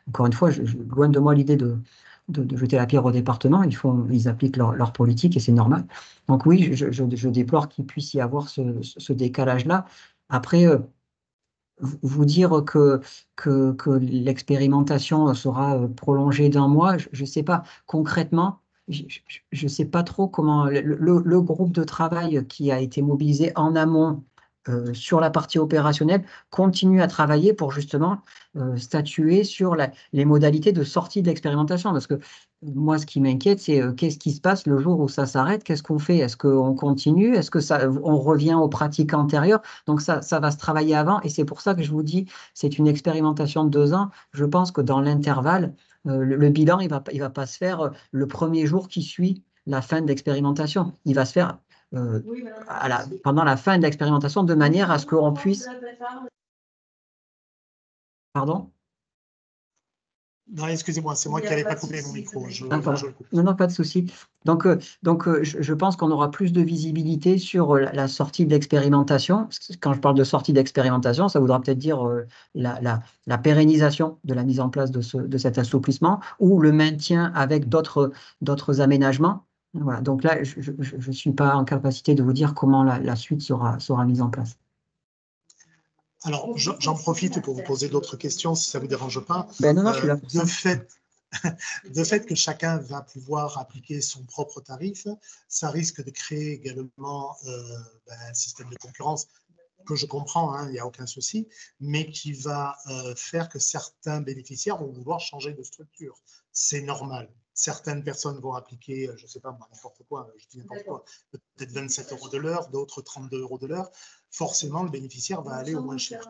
encore une fois, loin de moi l'idée de jeter la pierre au département. Ils appliquent leur politique et c'est normal. Donc oui, je déplore qu'il puisse y avoir ce décalage-là. Après, vous dire que l'expérimentation sera prolongée d'1 mois, je ne sais pas. Concrètement, je ne sais pas trop comment le groupe de travail qui a été mobilisé en amont sur la partie opérationnelle continue à travailler pour justement statuer sur les modalités de sortie de l'expérimentation. Parce que moi, ce qui m'inquiète, c'est qu'est-ce qui se passe le jour où ça s'arrête? Qu'est-ce qu'on fait? Est-ce qu'on continue? Est-ce que on revient aux pratiques antérieures? Donc ça va se travailler avant et c'est pour ça que je vous dis, c'est une expérimentation de 2 ans. Je pense que dans l'intervalle, le bilan, il va pas se faire le premier jour qui suit la fin de l'expérimentation. Il va se faire pendant la fin de l'expérimentation de manière à ce qu'on puisse... Pardon? Non, excusez-moi, c'est moi qui n'avais pas coupé mon micro. Non, pas de souci. Donc, je pense qu'on aura plus de visibilité sur la sortie de l'expérimentation. Quand je parle de sortie d'expérimentation, ça voudra peut-être dire la pérennisation de la mise en place de cet assouplissement ou le maintien avec d'autres aménagements. Voilà. Donc là, je ne suis pas en capacité de vous dire comment la suite sera mise en place. Alors, j'en profite pour vous poser d'autres questions, si ça ne vous dérange pas. Ben non, je suis là pour ça. De fait que chacun va pouvoir appliquer son propre tarif, ça risque de créer également un système de concurrence que je comprends, hein, il n'y a aucun souci, mais qui va faire que certains bénéficiaires vont vouloir changer de structure. C'est normal. certaines personnes vont appliquer, je ne sais pas, n'importe quoi, je dis n'importe quoi, peut-être 27 € de l'heure, d'autres 32 € de l'heure. Forcément, le bénéficiaire va aller au moins cher.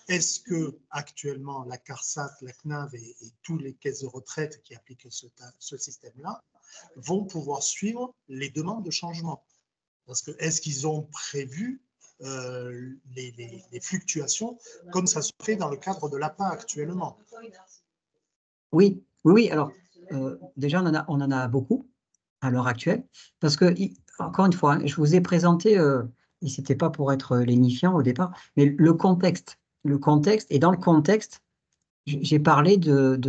Est-ce que actuellement la CARSAT, la CNAV et toutes les caisses de retraite qui appliquent ce système-là vont pouvoir suivre les demandes de changement? Parce que est-ce qu'ils ont prévu les fluctuations comme ça se fait dans le cadre de l'APA actuellement? Oui, oui, oui. Alors, déjà, on en a beaucoup à l'heure actuelle, parce que, encore une fois, hein, je vous ai présenté, et ce n'était pas pour être lénifiant au départ, mais le contexte, et dans le contexte, j'ai parlé du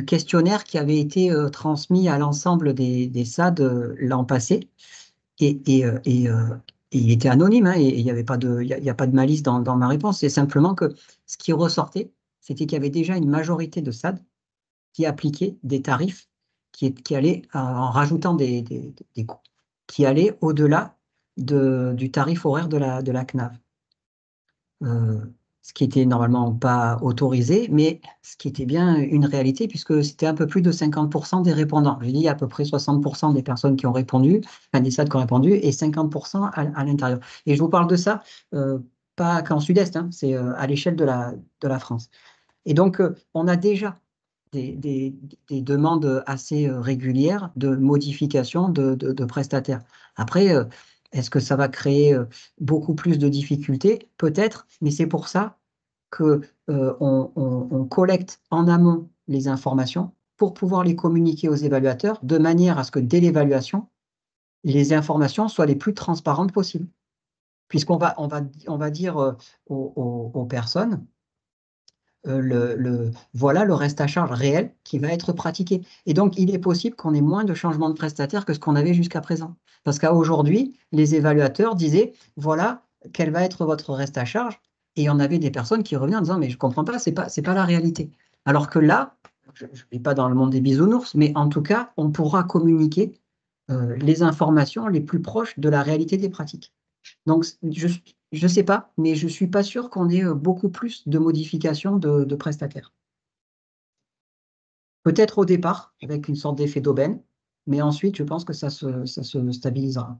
questionnaire qui avait été transmis à l'ensemble des SAD l'an passé, et il était anonyme, hein, et il n'y avait pas de, il y a pas de malice dans ma réponse. C'est simplement que ce qui ressortait, c'était qu'il y avait déjà une majorité de SAD qui appliquaient des tarifs qui allaient, en rajoutant des coûts, qui allaient au-delà du tarif horaire de la CNAV. Ce qui était normalement pas autorisé, mais ce qui était bien une réalité, puisque c'était un peu plus de 50% des répondants. J'ai dit à peu près 60% des personnes qui ont répondu, enfin des SAD qui ont répondu, et 50% à l'intérieur. Et je vous parle de ça, pas qu'en Sud-Est, hein, c'est à l'échelle de la France. Et donc, on a déjà des demandes assez régulières de modification de prestataires. Après, est-ce que ça va créer beaucoup plus de difficultés? Peut-être, mais c'est pour ça qu'on on collecte en amont les informations pour pouvoir les communiquer aux évaluateurs de manière à ce que dès l'évaluation, les informations soient les plus transparentes possibles. Puisqu'on va dire aux personnes, voilà le reste à charge réel qui va être pratiqué. Et donc, il est possible qu'on ait moins de changements de prestataire que ce qu'on avait jusqu'à présent. Parce qu'aujourd'hui, les évaluateurs disaient, voilà, quel va être votre reste à charge? Et il y en avait des personnes qui revenaient en disant, mais je ne comprends pas, c'est pas la réalité. Alors que là, je ne vais pas dans le monde des bisounours, mais en tout cas, on pourra communiquer les informations les plus proches de la réalité des pratiques. Donc, je ne sais pas, mais je ne suis pas sûr qu'on ait beaucoup plus de modifications de prestataires. Peut-être au départ, avec une sorte d'effet d'aubaine, mais ensuite, je pense que ça se stabilisera.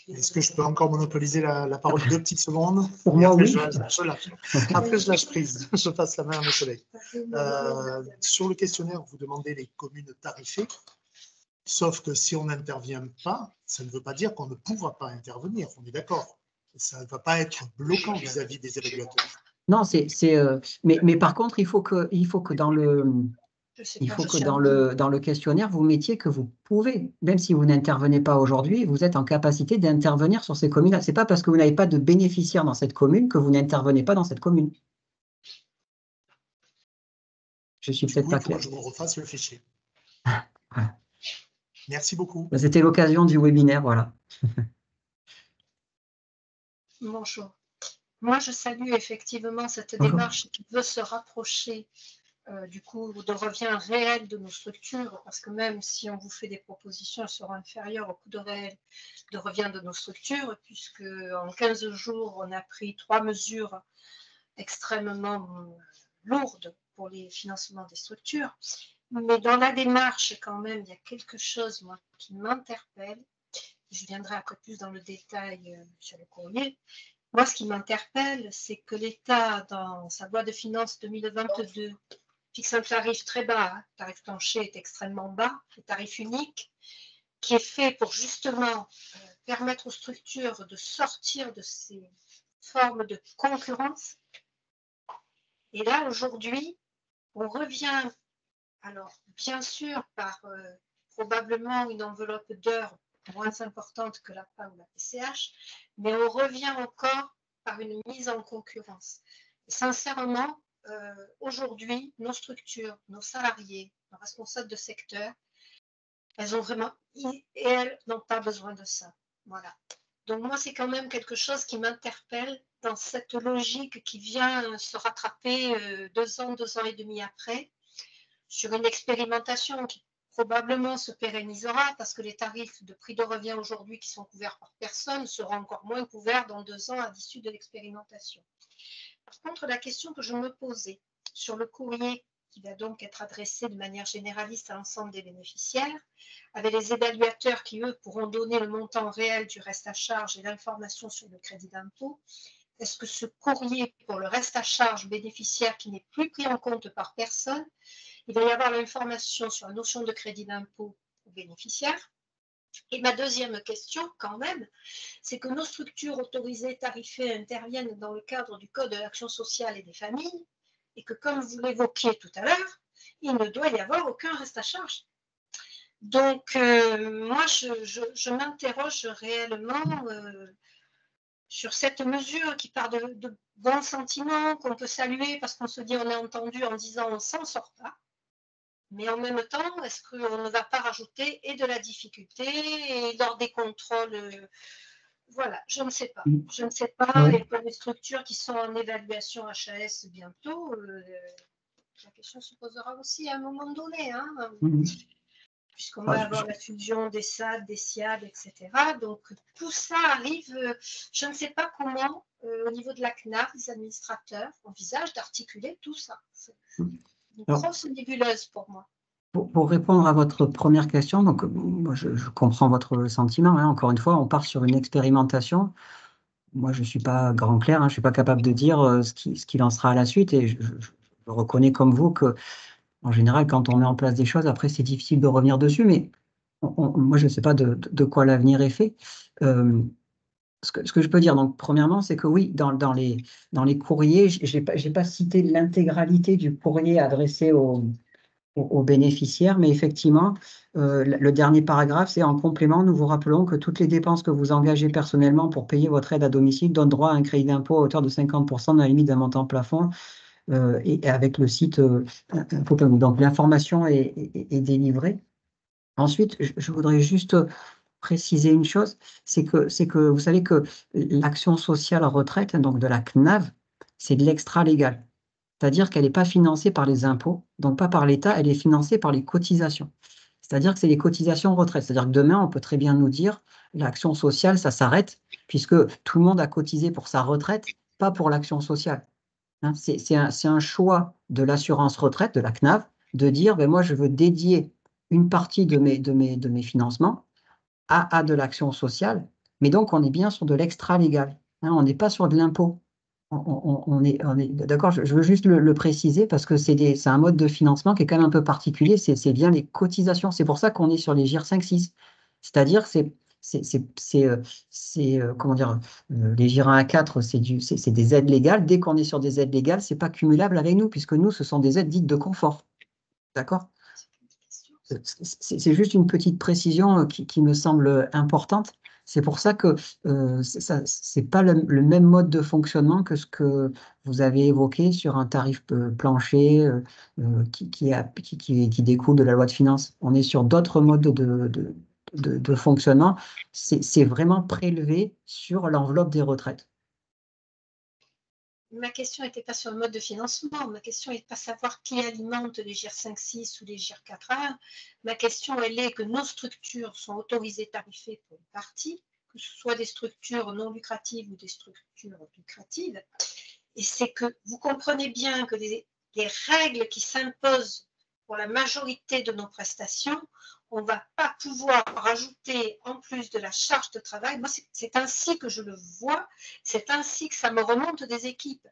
Est-ce que je peux encore monopoliser la parole 2 petites secondes? Pour moi, après, oui. je lâche. Après, je lâche prise. Je passe la main à mes collègues. Sur le questionnaire, vous demandez les communes tarifées. Sauf que si on n'intervient pas, ça ne veut pas dire qu'on ne pourra pas intervenir. On est d'accord. Ça ne va pas être bloquant vis-à-vis des évaluateurs. Non, mais par contre, il faut que dans le questionnaire, vous mettiez que vous pouvez, même si vous n'intervenez pas aujourd'hui, vous êtes en capacité d'intervenir sur ces communes-là. Ce n'est pas parce que vous n'avez pas de bénéficiaires dans cette commune que vous n'intervenez pas dans cette commune. Je suis peut-être pas clair. Il faut que je me refasse le fichier. Voilà. Merci beaucoup. C'était l'occasion du webinaire, voilà. Bonjour. Moi, je salue effectivement cette Bonjour. démarche qui veut se rapprocher du coup de revient réel de nos structures, parce que même si on vous fait des propositions, elles seront inférieures au coût de réel de revient de nos structures, puisque en 15 jours, on a pris 3 mesures extrêmement lourdes pour les financements des structures. Mais dans la démarche, quand même, il y a quelque chose, moi, qui m'interpelle. Je viendrai après plus dans le détail sur le courrier. Moi, ce qui m'interpelle, c'est que l'État, dans sa loi de finances 2022, fixe un tarif très bas. Le tarif plancher est extrêmement bas, le tarif unique, qui est fait pour justement permettre aux structures de sortir de ces formes de concurrence. Et là, aujourd'hui, on revient, alors bien sûr, par probablement une enveloppe d'heures moins importante que l'APA ou la PCH, mais on revient encore par une mise en concurrence. Et sincèrement, aujourd'hui, nos structures, nos salariés, nos responsables de secteur, elles ont vraiment, et elles n'ont pas besoin de ça. Voilà. Donc moi, c'est quand même quelque chose qui m'interpelle dans cette logique qui vient se rattraper 2 ans et demi après, sur une expérimentation qui probablement se pérennisera parce que les tarifs de prix de revient aujourd'hui qui sont couverts par personne seront encore moins couverts dans 2 ans à l'issue de l'expérimentation. Par contre, la question que je me posais sur le courrier qui va donc être adressé de manière généraliste à l'ensemble des bénéficiaires, avec les évaluateurs qui, eux, pourront donner le montant réel du reste à charge et l'information sur le crédit d'impôt. Est-ce que ce courrier pour le reste à charge bénéficiaire qui n'est plus pris en compte par personne, il va y avoir l'information sur la notion de crédit d'impôt aux bénéficiaires? Et ma deuxième question, quand même, c'est que nos structures autorisées tarifées interviennent dans le cadre du Code de l'action sociale et des familles, et que, comme vous l'évoquiez tout à l'heure, il ne doit y avoir aucun reste à charge. Donc, moi, je m'interroge réellement sur cette mesure qui part de bons sentiments, qu'on peut saluer parce qu'on se dit on est entendu en disant on ne s'en sort pas. Mais en même temps, est-ce qu'on ne va pas rajouter et de la difficulté et lors des contrôles voilà, je ne sais pas. Je ne sais pas, Oui. et pour les structures qui sont en évaluation HAS bientôt, la question se posera aussi à un moment donné, hein, puisqu'on va avoir la fusion des SAD, des SIAD, etc. Donc tout ça arrive, je ne sais pas comment, au niveau de la CNAF, les administrateurs envisagent d'articuler tout ça. C'est une grosse nébuleuse pour moi. Pour répondre à votre première question, donc, moi, je comprends votre sentiment, hein. Encore une fois, on part sur une expérimentation. Moi, je ne suis pas grand clair, hein, je ne suis pas capable de dire ce qu'il en sera à la suite. Et je reconnais comme vous que, en général, quand on met en place des choses, après, c'est difficile de revenir dessus. Mais moi, je ne sais pas de quoi l'avenir est fait. Ce que je peux dire, donc, premièrement, c'est que oui, dans les courriers, je n'ai pas cité l'intégralité du courrier adressé aux bénéficiaires, mais effectivement, le dernier paragraphe, c'est en complément, nous vous rappelons que toutes les dépenses que vous engagez personnellement pour payer votre aide à domicile donnent droit à un crédit d'impôt à hauteur de 50% dans la limite d'un montant plafond et avec le site donc l'information est délivrée. Ensuite, je voudrais juste préciser une chose, c'est que vous savez que l'action sociale retraite, donc de la CNAV, c'est de l'extra-légal. C'est-à-dire qu'elle n'est pas financée par les impôts, donc pas par l'État, elle est financée par les cotisations. C'est-à-dire que c'est les cotisations retraite. C'est-à-dire que demain, on peut très bien nous dire, l'action sociale, ça s'arrête, puisque tout le monde a cotisé pour sa retraite, pas pour l'action sociale. Hein, c'est un choix de l'assurance retraite, de la CNAV, de dire, ben moi, je veux dédier une partie de mes financements à de l'action sociale, mais donc on est bien sur de l'extra-légal. Hein, on n'est pas sur de l'impôt. On est d'accord, je veux juste le préciser parce que c'est un mode de financement qui est quand même un peu particulier, c'est bien les cotisations. C'est pour ça qu'on est sur les GIR 5-6. C'est-à-dire, comment dire, les GIR 1 à 4, c'est des aides légales. Dès qu'on est sur des aides légales, ce n'est pas cumulable avec nous, puisque nous, ce sont des aides dites de confort. D'accord? C'est juste une petite précision qui me semble importante. C'est pour ça que ce n'est pas le même mode de fonctionnement que ce que vous avez évoqué sur un tarif plancher qui découle de la loi de finances. On est sur d'autres modes de fonctionnement. C'est vraiment prélevé sur l'enveloppe des retraites. Ma question n'était pas sur le mode de financement, ma question n'est pas savoir qui alimente les GIR 5-6 ou les GIR 4A. Ma question, elle est que nos structures sont autorisées tarifées pour une partie, que ce soit des structures non lucratives ou des structures lucratives. Et c'est que vous comprenez bien que les règles qui s'imposent pour la majorité de nos prestations, on ne va pas pouvoir rajouter en plus de la charge de travail. Moi, c'est ainsi que je le vois, c'est ainsi que ça me remonte des équipes.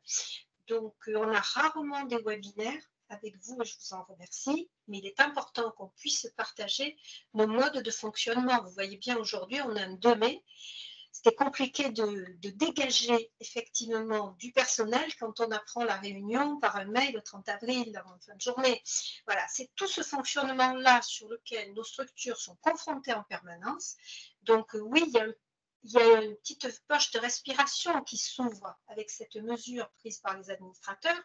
Donc, on a rarement des webinaires avec vous et je vous en remercie, mais il est important qu'on puisse partager nos modes de fonctionnement. Vous voyez bien, aujourd'hui, on a un 2 mai. C'était compliqué de dégager effectivement du personnel quand on apprend la réunion par un mail le 30 avril en fin de journée. Voilà, c'est tout ce fonctionnement-là sur lequel nos structures sont confrontées en permanence. Donc oui, il y a une petite poche de respiration qui s'ouvre avec cette mesure prise par les administrateurs.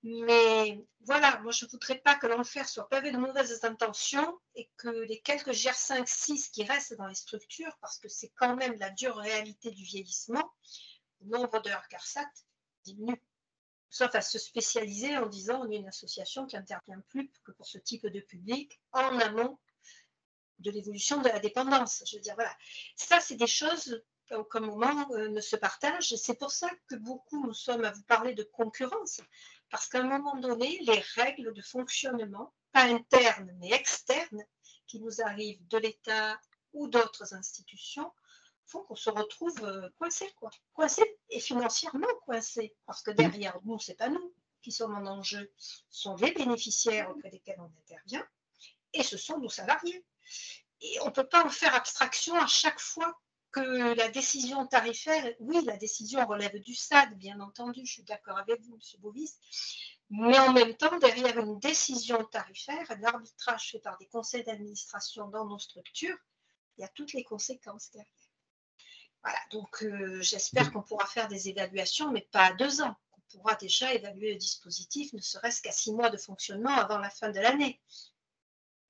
Mais voilà, moi je ne voudrais pas que l'enfer soit pavé de mauvaises intentions et que les quelques GR5-6 qui restent dans les structures, parce que c'est quand même la dure réalité du vieillissement, le nombre d'heures CARSAT diminue. Sauf à se spécialiser en disant on est une association qui n'intervient plus que pour ce type de public en amont de l'évolution de la dépendance. Je veux dire, voilà, ça c'est des choses aucun moment ne se partagent. Et c'est pour ça que beaucoup nous sommes à vous parler de concurrence, parce qu'à un moment donné, les règles de fonctionnement, pas internes mais externes, qui nous arrivent de l'État ou d'autres institutions, font qu'on se retrouve coincé, quoi. Coincé et financièrement coincé, parce que derrière nous, c'est pas nous qui sommes en enjeu, ce sont les bénéficiaires auprès desquels on intervient, et ce sont nos salariés. Et on ne peut pas en faire abstraction à chaque fois que la décision tarifaire, oui, la décision relève du SAD, bien entendu, je suis d'accord avec vous, M. Bovis, mais en même temps, derrière une décision tarifaire, l'arbitrage fait par des conseils d'administration dans nos structures, il y a toutes les conséquences derrière. Voilà, donc j'espère qu'on pourra faire des évaluations, mais pas à 2 ans. On pourra déjà évaluer le dispositif, ne serait-ce qu'à 6 mois de fonctionnement avant la fin de l'année.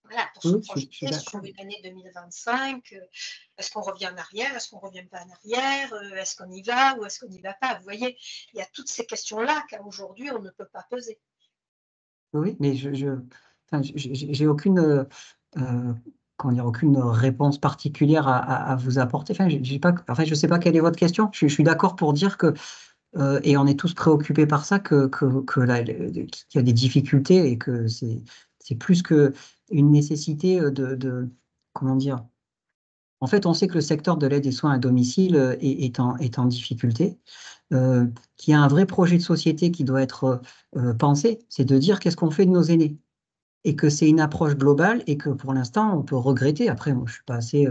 Voilà, pour se projeter sur une année 2025, est-ce qu'on revient en arrière, est-ce qu'on ne revient pas en arrière, est-ce qu'on y va ou est-ce qu'on n'y va pas? Vous voyez, il y a toutes ces questions-là qu'aujourd'hui, on ne peut pas poser. Oui, mais j'ai aucune, comment dire, aucune réponse particulière à vous apporter. Enfin, je ne sais pas quelle est votre question. Je suis d'accord pour dire que, et on est tous préoccupés par ça, qu'il y a des difficultés et que c'est plus qu'une nécessité comment dire. En fait, on sait que le secteur de l'aide et soins à domicile est en difficulté, qu'il y a un vrai projet de société qui doit être pensé, c'est de dire qu'est-ce qu'on fait de nos aînés. Et que c'est une approche globale et que pour l'instant, on peut regretter. Après, moi, je ne suis pas assez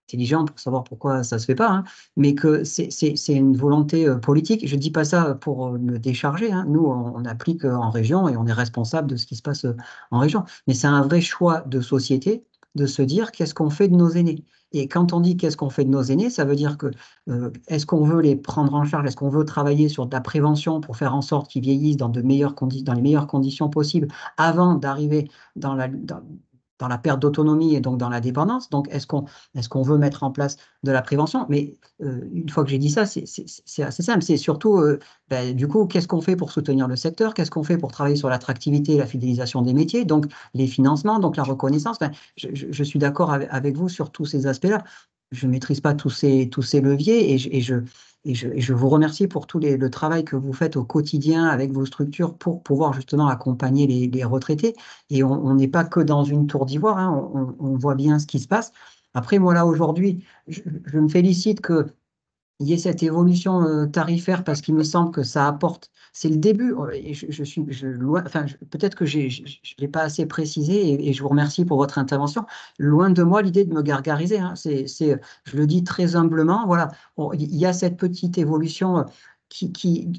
intelligent pour savoir pourquoi ça ne se fait pas, hein, mais que c'est une volonté politique. Je ne dis pas ça pour me décharger. Hein. Nous, on applique en région et on est responsable de ce qui se passe en région. Mais c'est un vrai choix de société de se dire qu'est-ce qu'on fait de nos aînés. Et quand on dit qu'est-ce qu'on fait de nos aînés, ça veut dire que est-ce qu'on veut les prendre en charge, est-ce qu'on veut travailler sur de la prévention pour faire en sorte qu'ils vieillissent dans les meilleures conditions possibles avant d'arriver dans la perte d'autonomie et donc dans la dépendance. Donc, est-ce qu'on veut mettre en place de la prévention? Mais une fois que j'ai dit ça, c'est assez simple. C'est surtout, du coup, qu'est-ce qu'on fait pour soutenir le secteur? Qu'est-ce qu'on fait pour travailler sur l'attractivité et la fidélisation des métiers? Donc, les financements, donc la reconnaissance. Je suis d'accord avec vous sur tous ces aspects-là. Je ne maîtrise pas tous ces leviers et je vous remercie pour le travail que vous faites au quotidien avec vos structures pour pouvoir justement accompagner les retraités. Et on n'est pas que dans une tour d'ivoire, hein, on voit bien ce qui se passe. Après, moi, là, aujourd'hui, je me félicite qu'il y ait cette évolution tarifaire parce qu'il me semble que ça apporte. C'est le début. Et peut-être que je ne l'ai pas assez précisé et je vous remercie pour votre intervention. Loin de moi l'idée de me gargariser. Hein, je le dis très humblement. Voilà, il y a cette petite évolution qui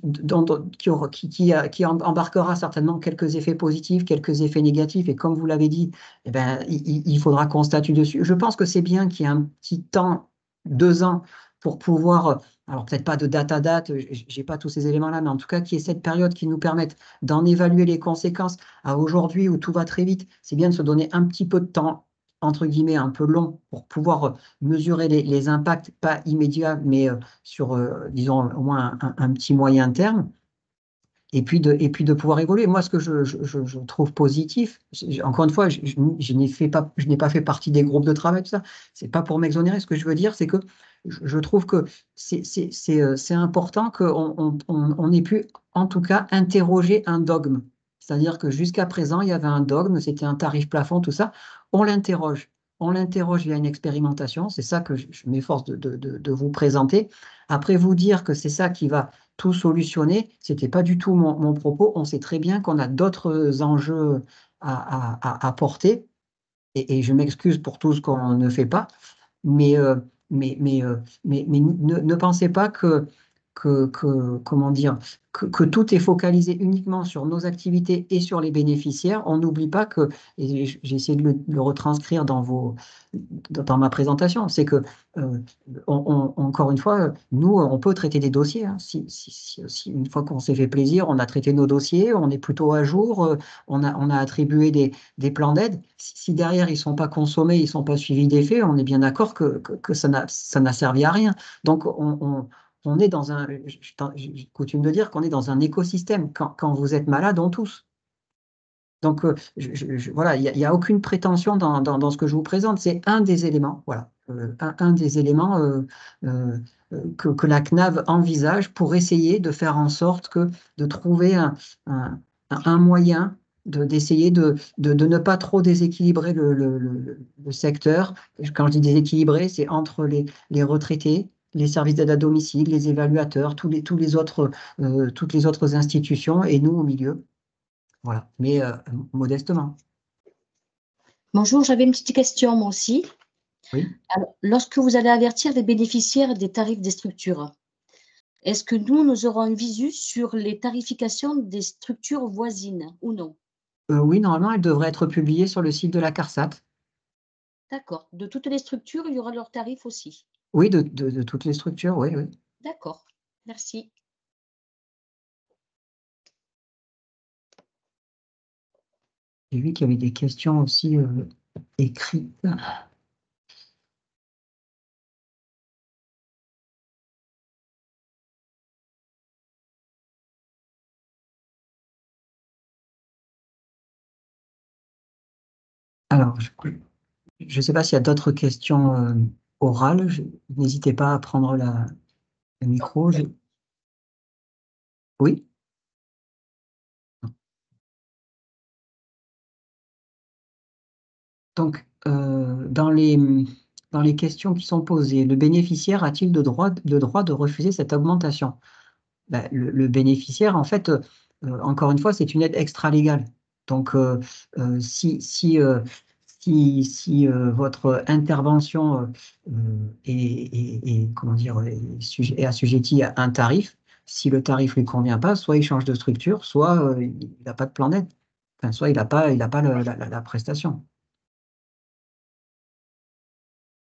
embarquera certainement quelques effets positifs, quelques effets négatifs. Et comme vous l'avez dit, eh ben, il faudra qu'on statue dessus. Je pense que c'est bien qu'il y ait un petit temps, 2 ans, pour pouvoir, alors peut-être pas de date à date, je n'ai pas tous ces éléments-là, mais en tout cas qu'il y ait cette période qui nous permette d'en évaluer les conséquences. À aujourd'hui où tout va très vite, c'est bien de se donner un petit peu de temps, entre guillemets, un peu long, pour pouvoir mesurer les impacts, pas immédiats, mais sur, disons, au moins un petit moyen terme. Et puis de pouvoir évoluer. Moi, ce que je trouve positif, encore une fois, je n'ai pas fait partie des groupes de travail, tout ça. C'est pas pour m'exonérer. Ce que je veux dire, c'est que je trouve que c'est important qu'on ait pu, en tout cas, interroger un dogme. C'est-à-dire que jusqu'à présent, il y avait un dogme, c'était un tarif plafond, tout ça. On l'interroge. On l'interroge via une expérimentation. C'est ça que je m'efforce de vous présenter. Après, vous dire que c'est ça qui va tout solutionner, ce n'était pas du tout mon propos. On sait très bien qu'on a d'autres enjeux à porter, et je m'excuse pour tout ce qu'on ne fait pas, mais, ne pensez pas comment dire, que tout est focalisé uniquement sur nos activités et sur les bénéficiaires. On n'oublie pas que, et j'ai essayé de le retranscrire dans ma présentation, c'est que, encore une fois, nous, on peut traiter des dossiers. Hein. Si une fois qu'on s'est fait plaisir, on a traité nos dossiers, on est plutôt à jour, on a attribué des plans d'aide. Si derrière, ils ne sont pas consommés, ils ne sont pas suivis d'effets, on est bien d'accord que ça n'a servi à rien. Donc, on est dans j'ai coutume de dire qu'on est dans un écosystème. Quand vous êtes malade, on tousse. Donc, voilà, il n'y a aucune prétention dans ce que je vous présente. C'est un des éléments, voilà, un des éléments que la CNAV envisage pour essayer de faire en sorte de trouver un moyen d'essayer de ne pas trop déséquilibrer le secteur. Quand je dis déséquilibrer, c'est entre les retraités, les services d'aide à domicile, les évaluateurs, toutes les autres institutions et nous au milieu. Voilà, mais modestement. Bonjour, j'avais une petite question moi aussi. Oui. Alors, lorsque vous allez avertir les bénéficiaires des tarifs des structures, est-ce que nous aurons un visu sur les tarifications des structures voisines ou non? Oui, normalement, elle devrait être publiée sur le site de la CARSAT. D'accord. De toutes les structures, il y aura leurs tarifs aussi. Oui, de toutes les structures, oui, oui. D'accord. Merci. J'ai vu qu'il y avait des questions aussi écrites. Alors, je ne sais pas s'il y a d'autres questions orales. N'hésitez pas à prendre le micro. Oui. Donc, dans les questions qui sont posées, le bénéficiaire a-t-il le droit de refuser cette augmentation? Ben, le bénéficiaire, en fait, encore une fois, c'est une aide extra-légale. Donc, si votre intervention comment dire, est assujettie à un tarif, si le tarif ne lui convient pas, soit il change de structure, soit il n'a pas de plan d'aide. Enfin, soit il n'a pas la prestation.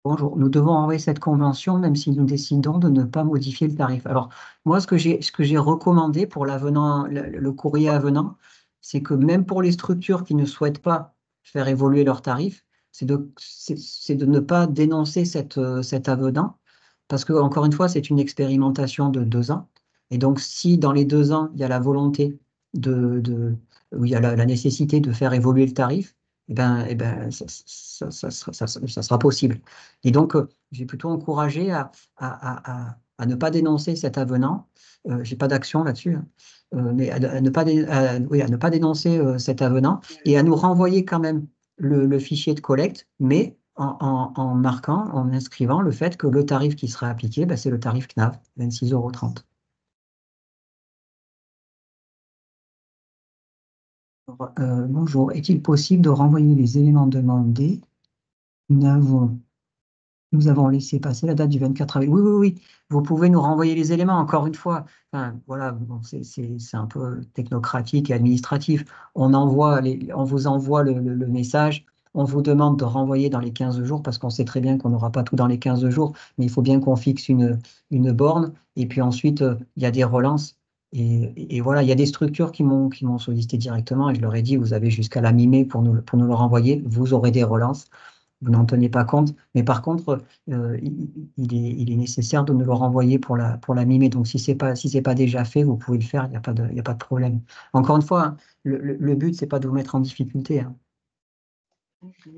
Bonjour, nous devons envoyer cette convention même si nous décidons de ne pas modifier le tarif. Alors, moi, ce que j'ai recommandé pour le courrier avenant, c'est que même pour les structures qui ne souhaitent pas faire évoluer leurs tarifs, c'est de ne pas dénoncer cet avenant, parce que, encore une fois, c'est une expérimentation de 2 ans. Et donc, si dans les 2 ans, il y a la volonté ou il y a la nécessité de faire évoluer le tarif, ça sera possible. Et donc, j'ai plutôt encouragé à ne pas dénoncer cet avenant. Je n'ai pas d'action là-dessus, hein. Mais à ne pas, oui, à ne pas dénoncer cet avenant et à nous renvoyer quand même le fichier de collecte, mais en marquant, en inscrivant le fait que le tarif qui sera appliqué, c'est le tarif CNAV, 26,30 €. Bonjour, est-il possible de renvoyer les éléments demandés? Nous avons laissé passer la date du 24 avril. Oui, oui, oui, vous pouvez nous renvoyer les éléments, encore une fois. Enfin, voilà, bon, c'est un peu technocratique et administratif. On vous envoie le message, on vous demande de renvoyer dans les 15 jours, parce qu'on sait très bien qu'on n'aura pas tout dans les 15 jours, mais il faut bien qu'on fixe une borne. Et puis ensuite, il y a des relances. Et voilà, il y a des structures qui m'ont sollicité directement et je leur ai dit, vous avez jusqu'à la mi-mai pour nous le renvoyer. Vous aurez des relances. Vous n'en tenez pas compte, mais par contre, il est nécessaire de nous le renvoyer pour la mi-mai. Donc, si c'est pas déjà fait, vous pouvez le faire, il n'y a pas de problème. Encore une fois, hein, le but, c'est pas de vous mettre en difficulté, hein.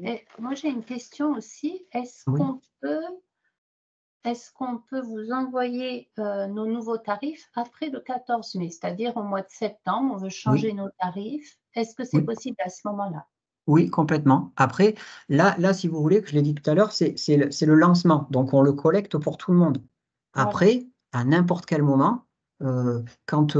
Et moi, j'ai une question aussi. Oui. Est-ce qu'on peut vous envoyer nos nouveaux tarifs après le 14 mai, c'est-à-dire au mois de septembre, on veut changer Oui. nos tarifs. Est-ce que c'est Oui. possible à ce moment-là? Oui, complètement. Après, là, si vous voulez, que je l'ai dit tout à l'heure, c'est le lancement. Donc, on le collecte pour tout le monde. Voilà. Après, à n'importe quel moment, quand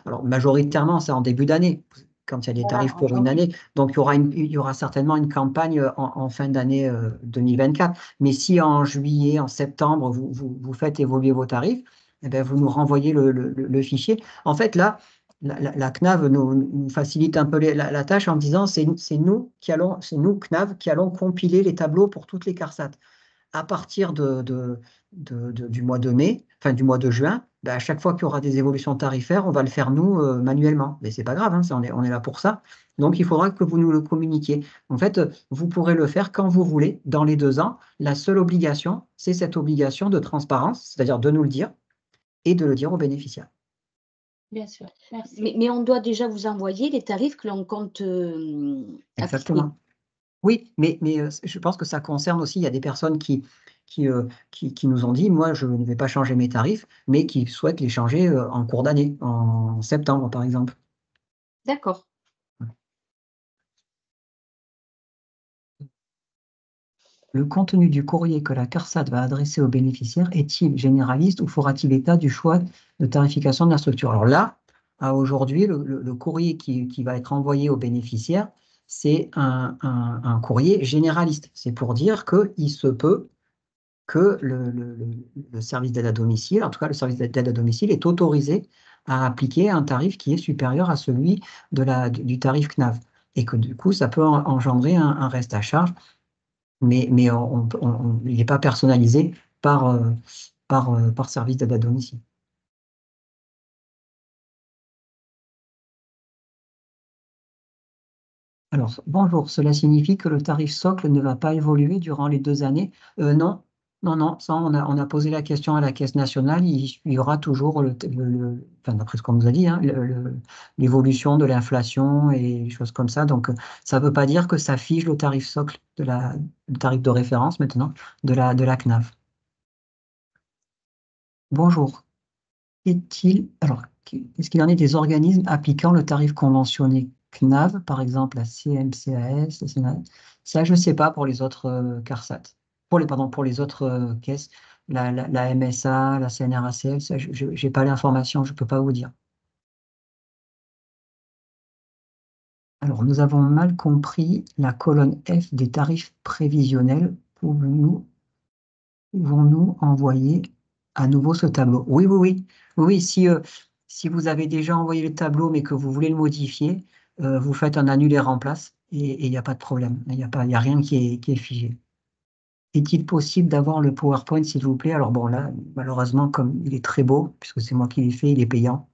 alors majoritairement, c'est en début d'année, quand il y a des Voilà, tarifs en pour une janvier. année. Donc, il y aura certainement une campagne en fin d'année 2024. Mais si en juillet, en septembre, vous faites évoluer vos tarifs, eh bien, vous nous renvoyez le fichier. En fait, là, la CNAV nous facilite un peu la tâche en disant c'est nous, CNAV, qui allons compiler les tableaux pour toutes les CARSAT. À partir du mois de mai, enfin du mois de juin, à chaque fois qu'il y aura des évolutions tarifaires, on va le faire nous manuellement. Mais c'est pas grave, hein, on est là pour ça. Donc il faudra que vous nous le communiquiez. En fait, vous pourrez le faire quand vous voulez, dans les 2 ans. La seule obligation, c'est cette obligation de transparence, c'est-à-dire de nous le dire et de le dire aux bénéficiaires. Bien sûr, merci. Mais on doit déjà vous envoyer les tarifs que l'on compte appliquer. Exactement. Oui, mais je pense que ça concerne aussi, il y a des personnes qui nous ont dit, moi, je ne vais pas changer mes tarifs, mais qui souhaitent les changer en cours d'année, en septembre, par exemple. D'accord. Le contenu du courrier que la CARSAT va adresser aux bénéficiaires est-il généraliste ou fera-t-il état du choix de tarification de la structure? Alors là, à aujourd'hui, le courrier qui va être envoyé aux bénéficiaires, c'est un courrier généraliste. C'est pour dire qu'il se peut que le service d'aide à domicile, en tout cas le service d'aide à domicile, est autorisé à appliquer un tarif qui est supérieur à celui du tarif CNAV. Et que du coup, ça peut engendrer un reste à charge, mais il n'est pas personnalisé par service d'aide à domicile. Alors, bonjour, cela signifie que le tarif socle ne va pas évoluer durant les 2 années? Non, non, ça, on a posé la question à la Caisse nationale, il y aura toujours, enfin, d'après ce qu'on nous a dit, hein, l'évolution de l'inflation et des choses comme ça. Donc, ça ne veut pas dire que ça fige le tarif socle, le tarif de référence maintenant, de la CNAV. Bonjour. Est-ce qu'il en est des organismes appliquant le tarif conventionné CNAV, par exemple la CMCAS, la CNAV? Ça, je ne sais pas pour les autres CARSAT. Pour les autres caisses, la MSA, la CNRACL, ça, je n'ai pas l'information, je ne peux pas vous dire. Alors, nous avons mal compris la colonne F des tarifs prévisionnels. Pouvons-nous envoyer à nouveau ce tableau? Oui, oui, oui. Oui, si vous avez déjà envoyé le tableau mais que vous voulez le modifier, vous faites un annule et remplace et il n'y a pas de problème. Il y a rien qui est figé. Est-il possible d'avoir le PowerPoint, s'il vous plaît? Alors bon, là, malheureusement, comme il est très beau, puisque c'est moi qui l'ai fait, il est payant.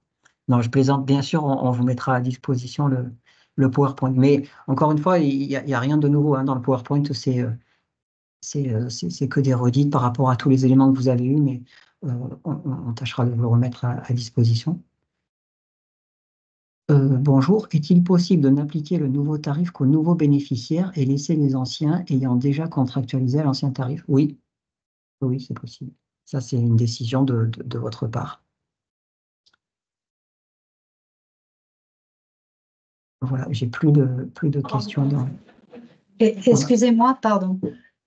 Non, je plaisante. Bien sûr, on vous mettra à disposition le PowerPoint. Mais encore une fois, il y a rien de nouveau hein, dans le PowerPoint. C'est que des redites par rapport à tous les éléments que vous avez eus, mais on tâchera de vous le remettre à disposition. Bonjour, est-il possible de n'appliquer le nouveau tarif qu'aux nouveaux bénéficiaires et laisser les anciens ayant déjà contractualisé à l'ancien tarif? Oui, oui, c'est possible. Ça, c'est une décision de votre part. Voilà, j'ai plus de questions. Excusez-moi, pardon.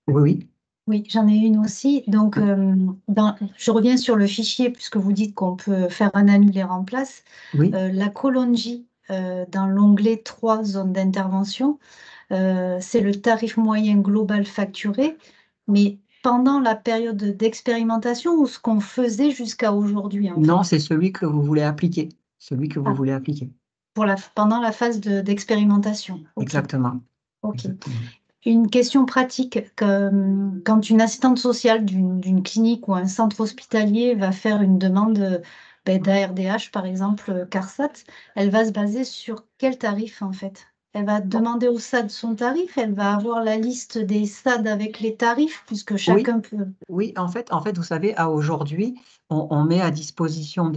Oui, oui. Oui, j'en ai une aussi. Donc, je reviens sur le fichier, puisque vous dites qu'on peut faire un annulé remplace. Oui. La colonne J, dans l'onglet 3 zones d'intervention, c'est le tarif moyen global facturé, mais pendant la période d'expérimentation ou ce qu'on faisait jusqu'à aujourd'hui, en Non, fait. c'est celui que vous voulez appliquer. Celui que vous voulez appliquer. Pendant la phase d'expérimentation. Okay. Exactement. Ok. Exactement. Une question pratique, quand une assistante sociale d'une clinique ou un centre hospitalier va faire une demande d'ARDH, par exemple CARSAT, elle va se baser sur quel tarif en fait? Elle va demander au SAD son tarif, elle va avoir la liste des SAD avec les tarifs, puisque chacun peut... Oui, en fait, vous savez, à aujourd'hui, on met à disposition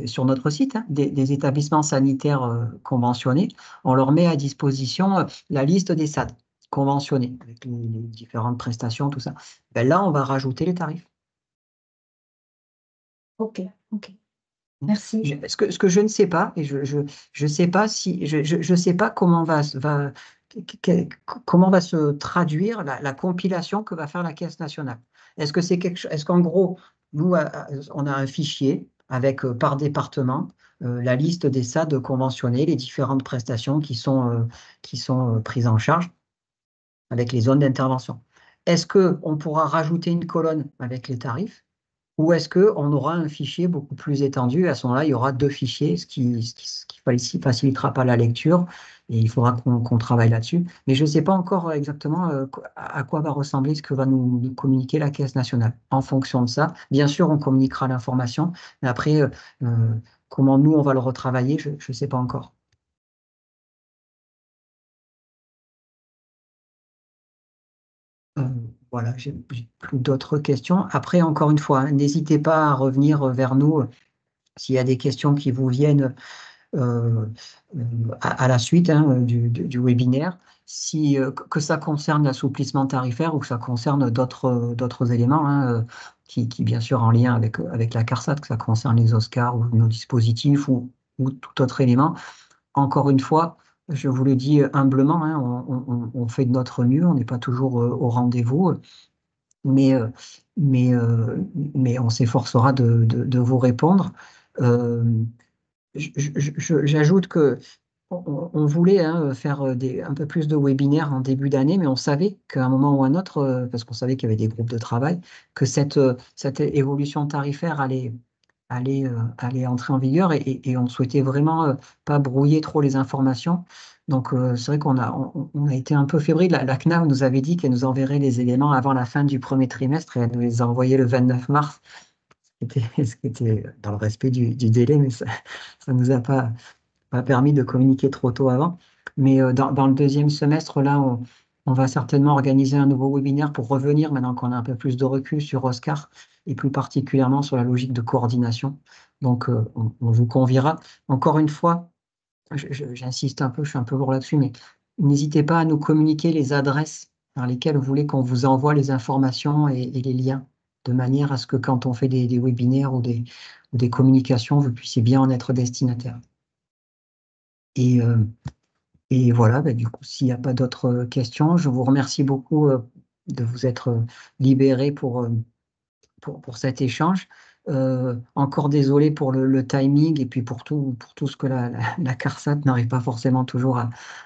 sur notre site hein, des établissements sanitaires conventionnés, on leur met à disposition la liste des SAD conventionnés, avec les différentes prestations, tout ça. Ben là, on va rajouter les tarifs. Ok, ok. Merci. Ce que je ne sais pas, et je sais pas si je sais pas comment comment va se traduire la compilation que va faire la Caisse nationale. Est-ce qu'en gros, nous, on a un fichier avec par département la liste des SAD conventionnés, les différentes prestations qui sont prises en charge avec les zones d'intervention. Est-ce qu'on pourra rajouter une colonne avec les tarifs? Ou est-ce qu'on aura un fichier beaucoup plus étendu? À ce moment-là, il y aura 2 fichiers, ce qui facilitera pas la lecture et il faudra qu'on travaille là-dessus. Mais je ne sais pas encore exactement à quoi va ressembler ce que va nous communiquer la Caisse nationale. En fonction de ça, bien sûr, on communiquera l'information, mais après, comment nous, on va le retravailler, je ne sais pas encore. Voilà, j'ai plus d'autres questions. Après, encore une fois, hein, n'hésitez pas à revenir vers nous s'il y a des questions qui vous viennent à la suite du webinaire, que ça concerne l'assouplissement tarifaire ou que ça concerne d'autres éléments qui, bien sûr, en lien avec la CARSAT, que ça concerne les Oscars ou nos dispositifs ou tout autre élément. Encore une fois, je vous le dis humblement, on fait de notre mieux, on n'est pas toujours au rendez-vous, mais on s'efforcera de vous répondre. J'ajoute que on voulait faire un peu plus de webinaires en début d'année, mais on savait qu'à un moment ou un autre, parce qu'on savait qu'il y avait des groupes de travail, que cette évolution tarifaire allait entrer en vigueur et on souhaitait vraiment pas brouiller trop les informations. Donc, c'est vrai qu'on a été un peu fébrile. La CNAV nous avait dit qu'elle nous enverrait les éléments avant la fin du premier trimestre et elle nous les a envoyés le 29 mars, ce qui était dans le respect du délai, mais ça ne nous a pas permis de communiquer trop tôt avant. Mais dans le deuxième semestre, là, on va certainement organiser un nouveau webinaire pour revenir, maintenant qu'on a un peu plus de recul sur Oscar, et plus particulièrement sur la logique de coordination. Donc, on vous conviera. Encore une fois, j'insiste un peu, je suis un peu lourd là-dessus, mais n'hésitez pas à nous communiquer les adresses par lesquelles vous voulez qu'on vous envoie les informations et les liens, de manière à ce que quand on fait des webinaires ou des communications, vous puissiez bien en être destinataire. Et voilà, du coup, s'il n'y a pas d'autres questions, je vous remercie beaucoup de vous être libéré pour cet échange. Encore désolé pour le timing et puis pour tout ce que la CARSAT n'arrive pas forcément toujours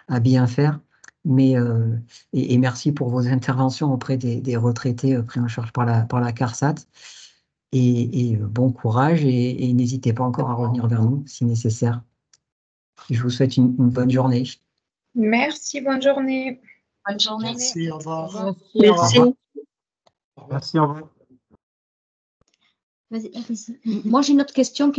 à bien faire. Mais, et merci pour vos interventions auprès des retraités pris en charge par la CARSAT. Et bon courage et n'hésitez pas encore à revenir vers nous si nécessaire. Je vous souhaite une bonne journée. Merci, bonne journée. Bonne journée. Merci, au revoir. Merci. Merci, au revoir. Vas-y. Moi, j'ai une autre question.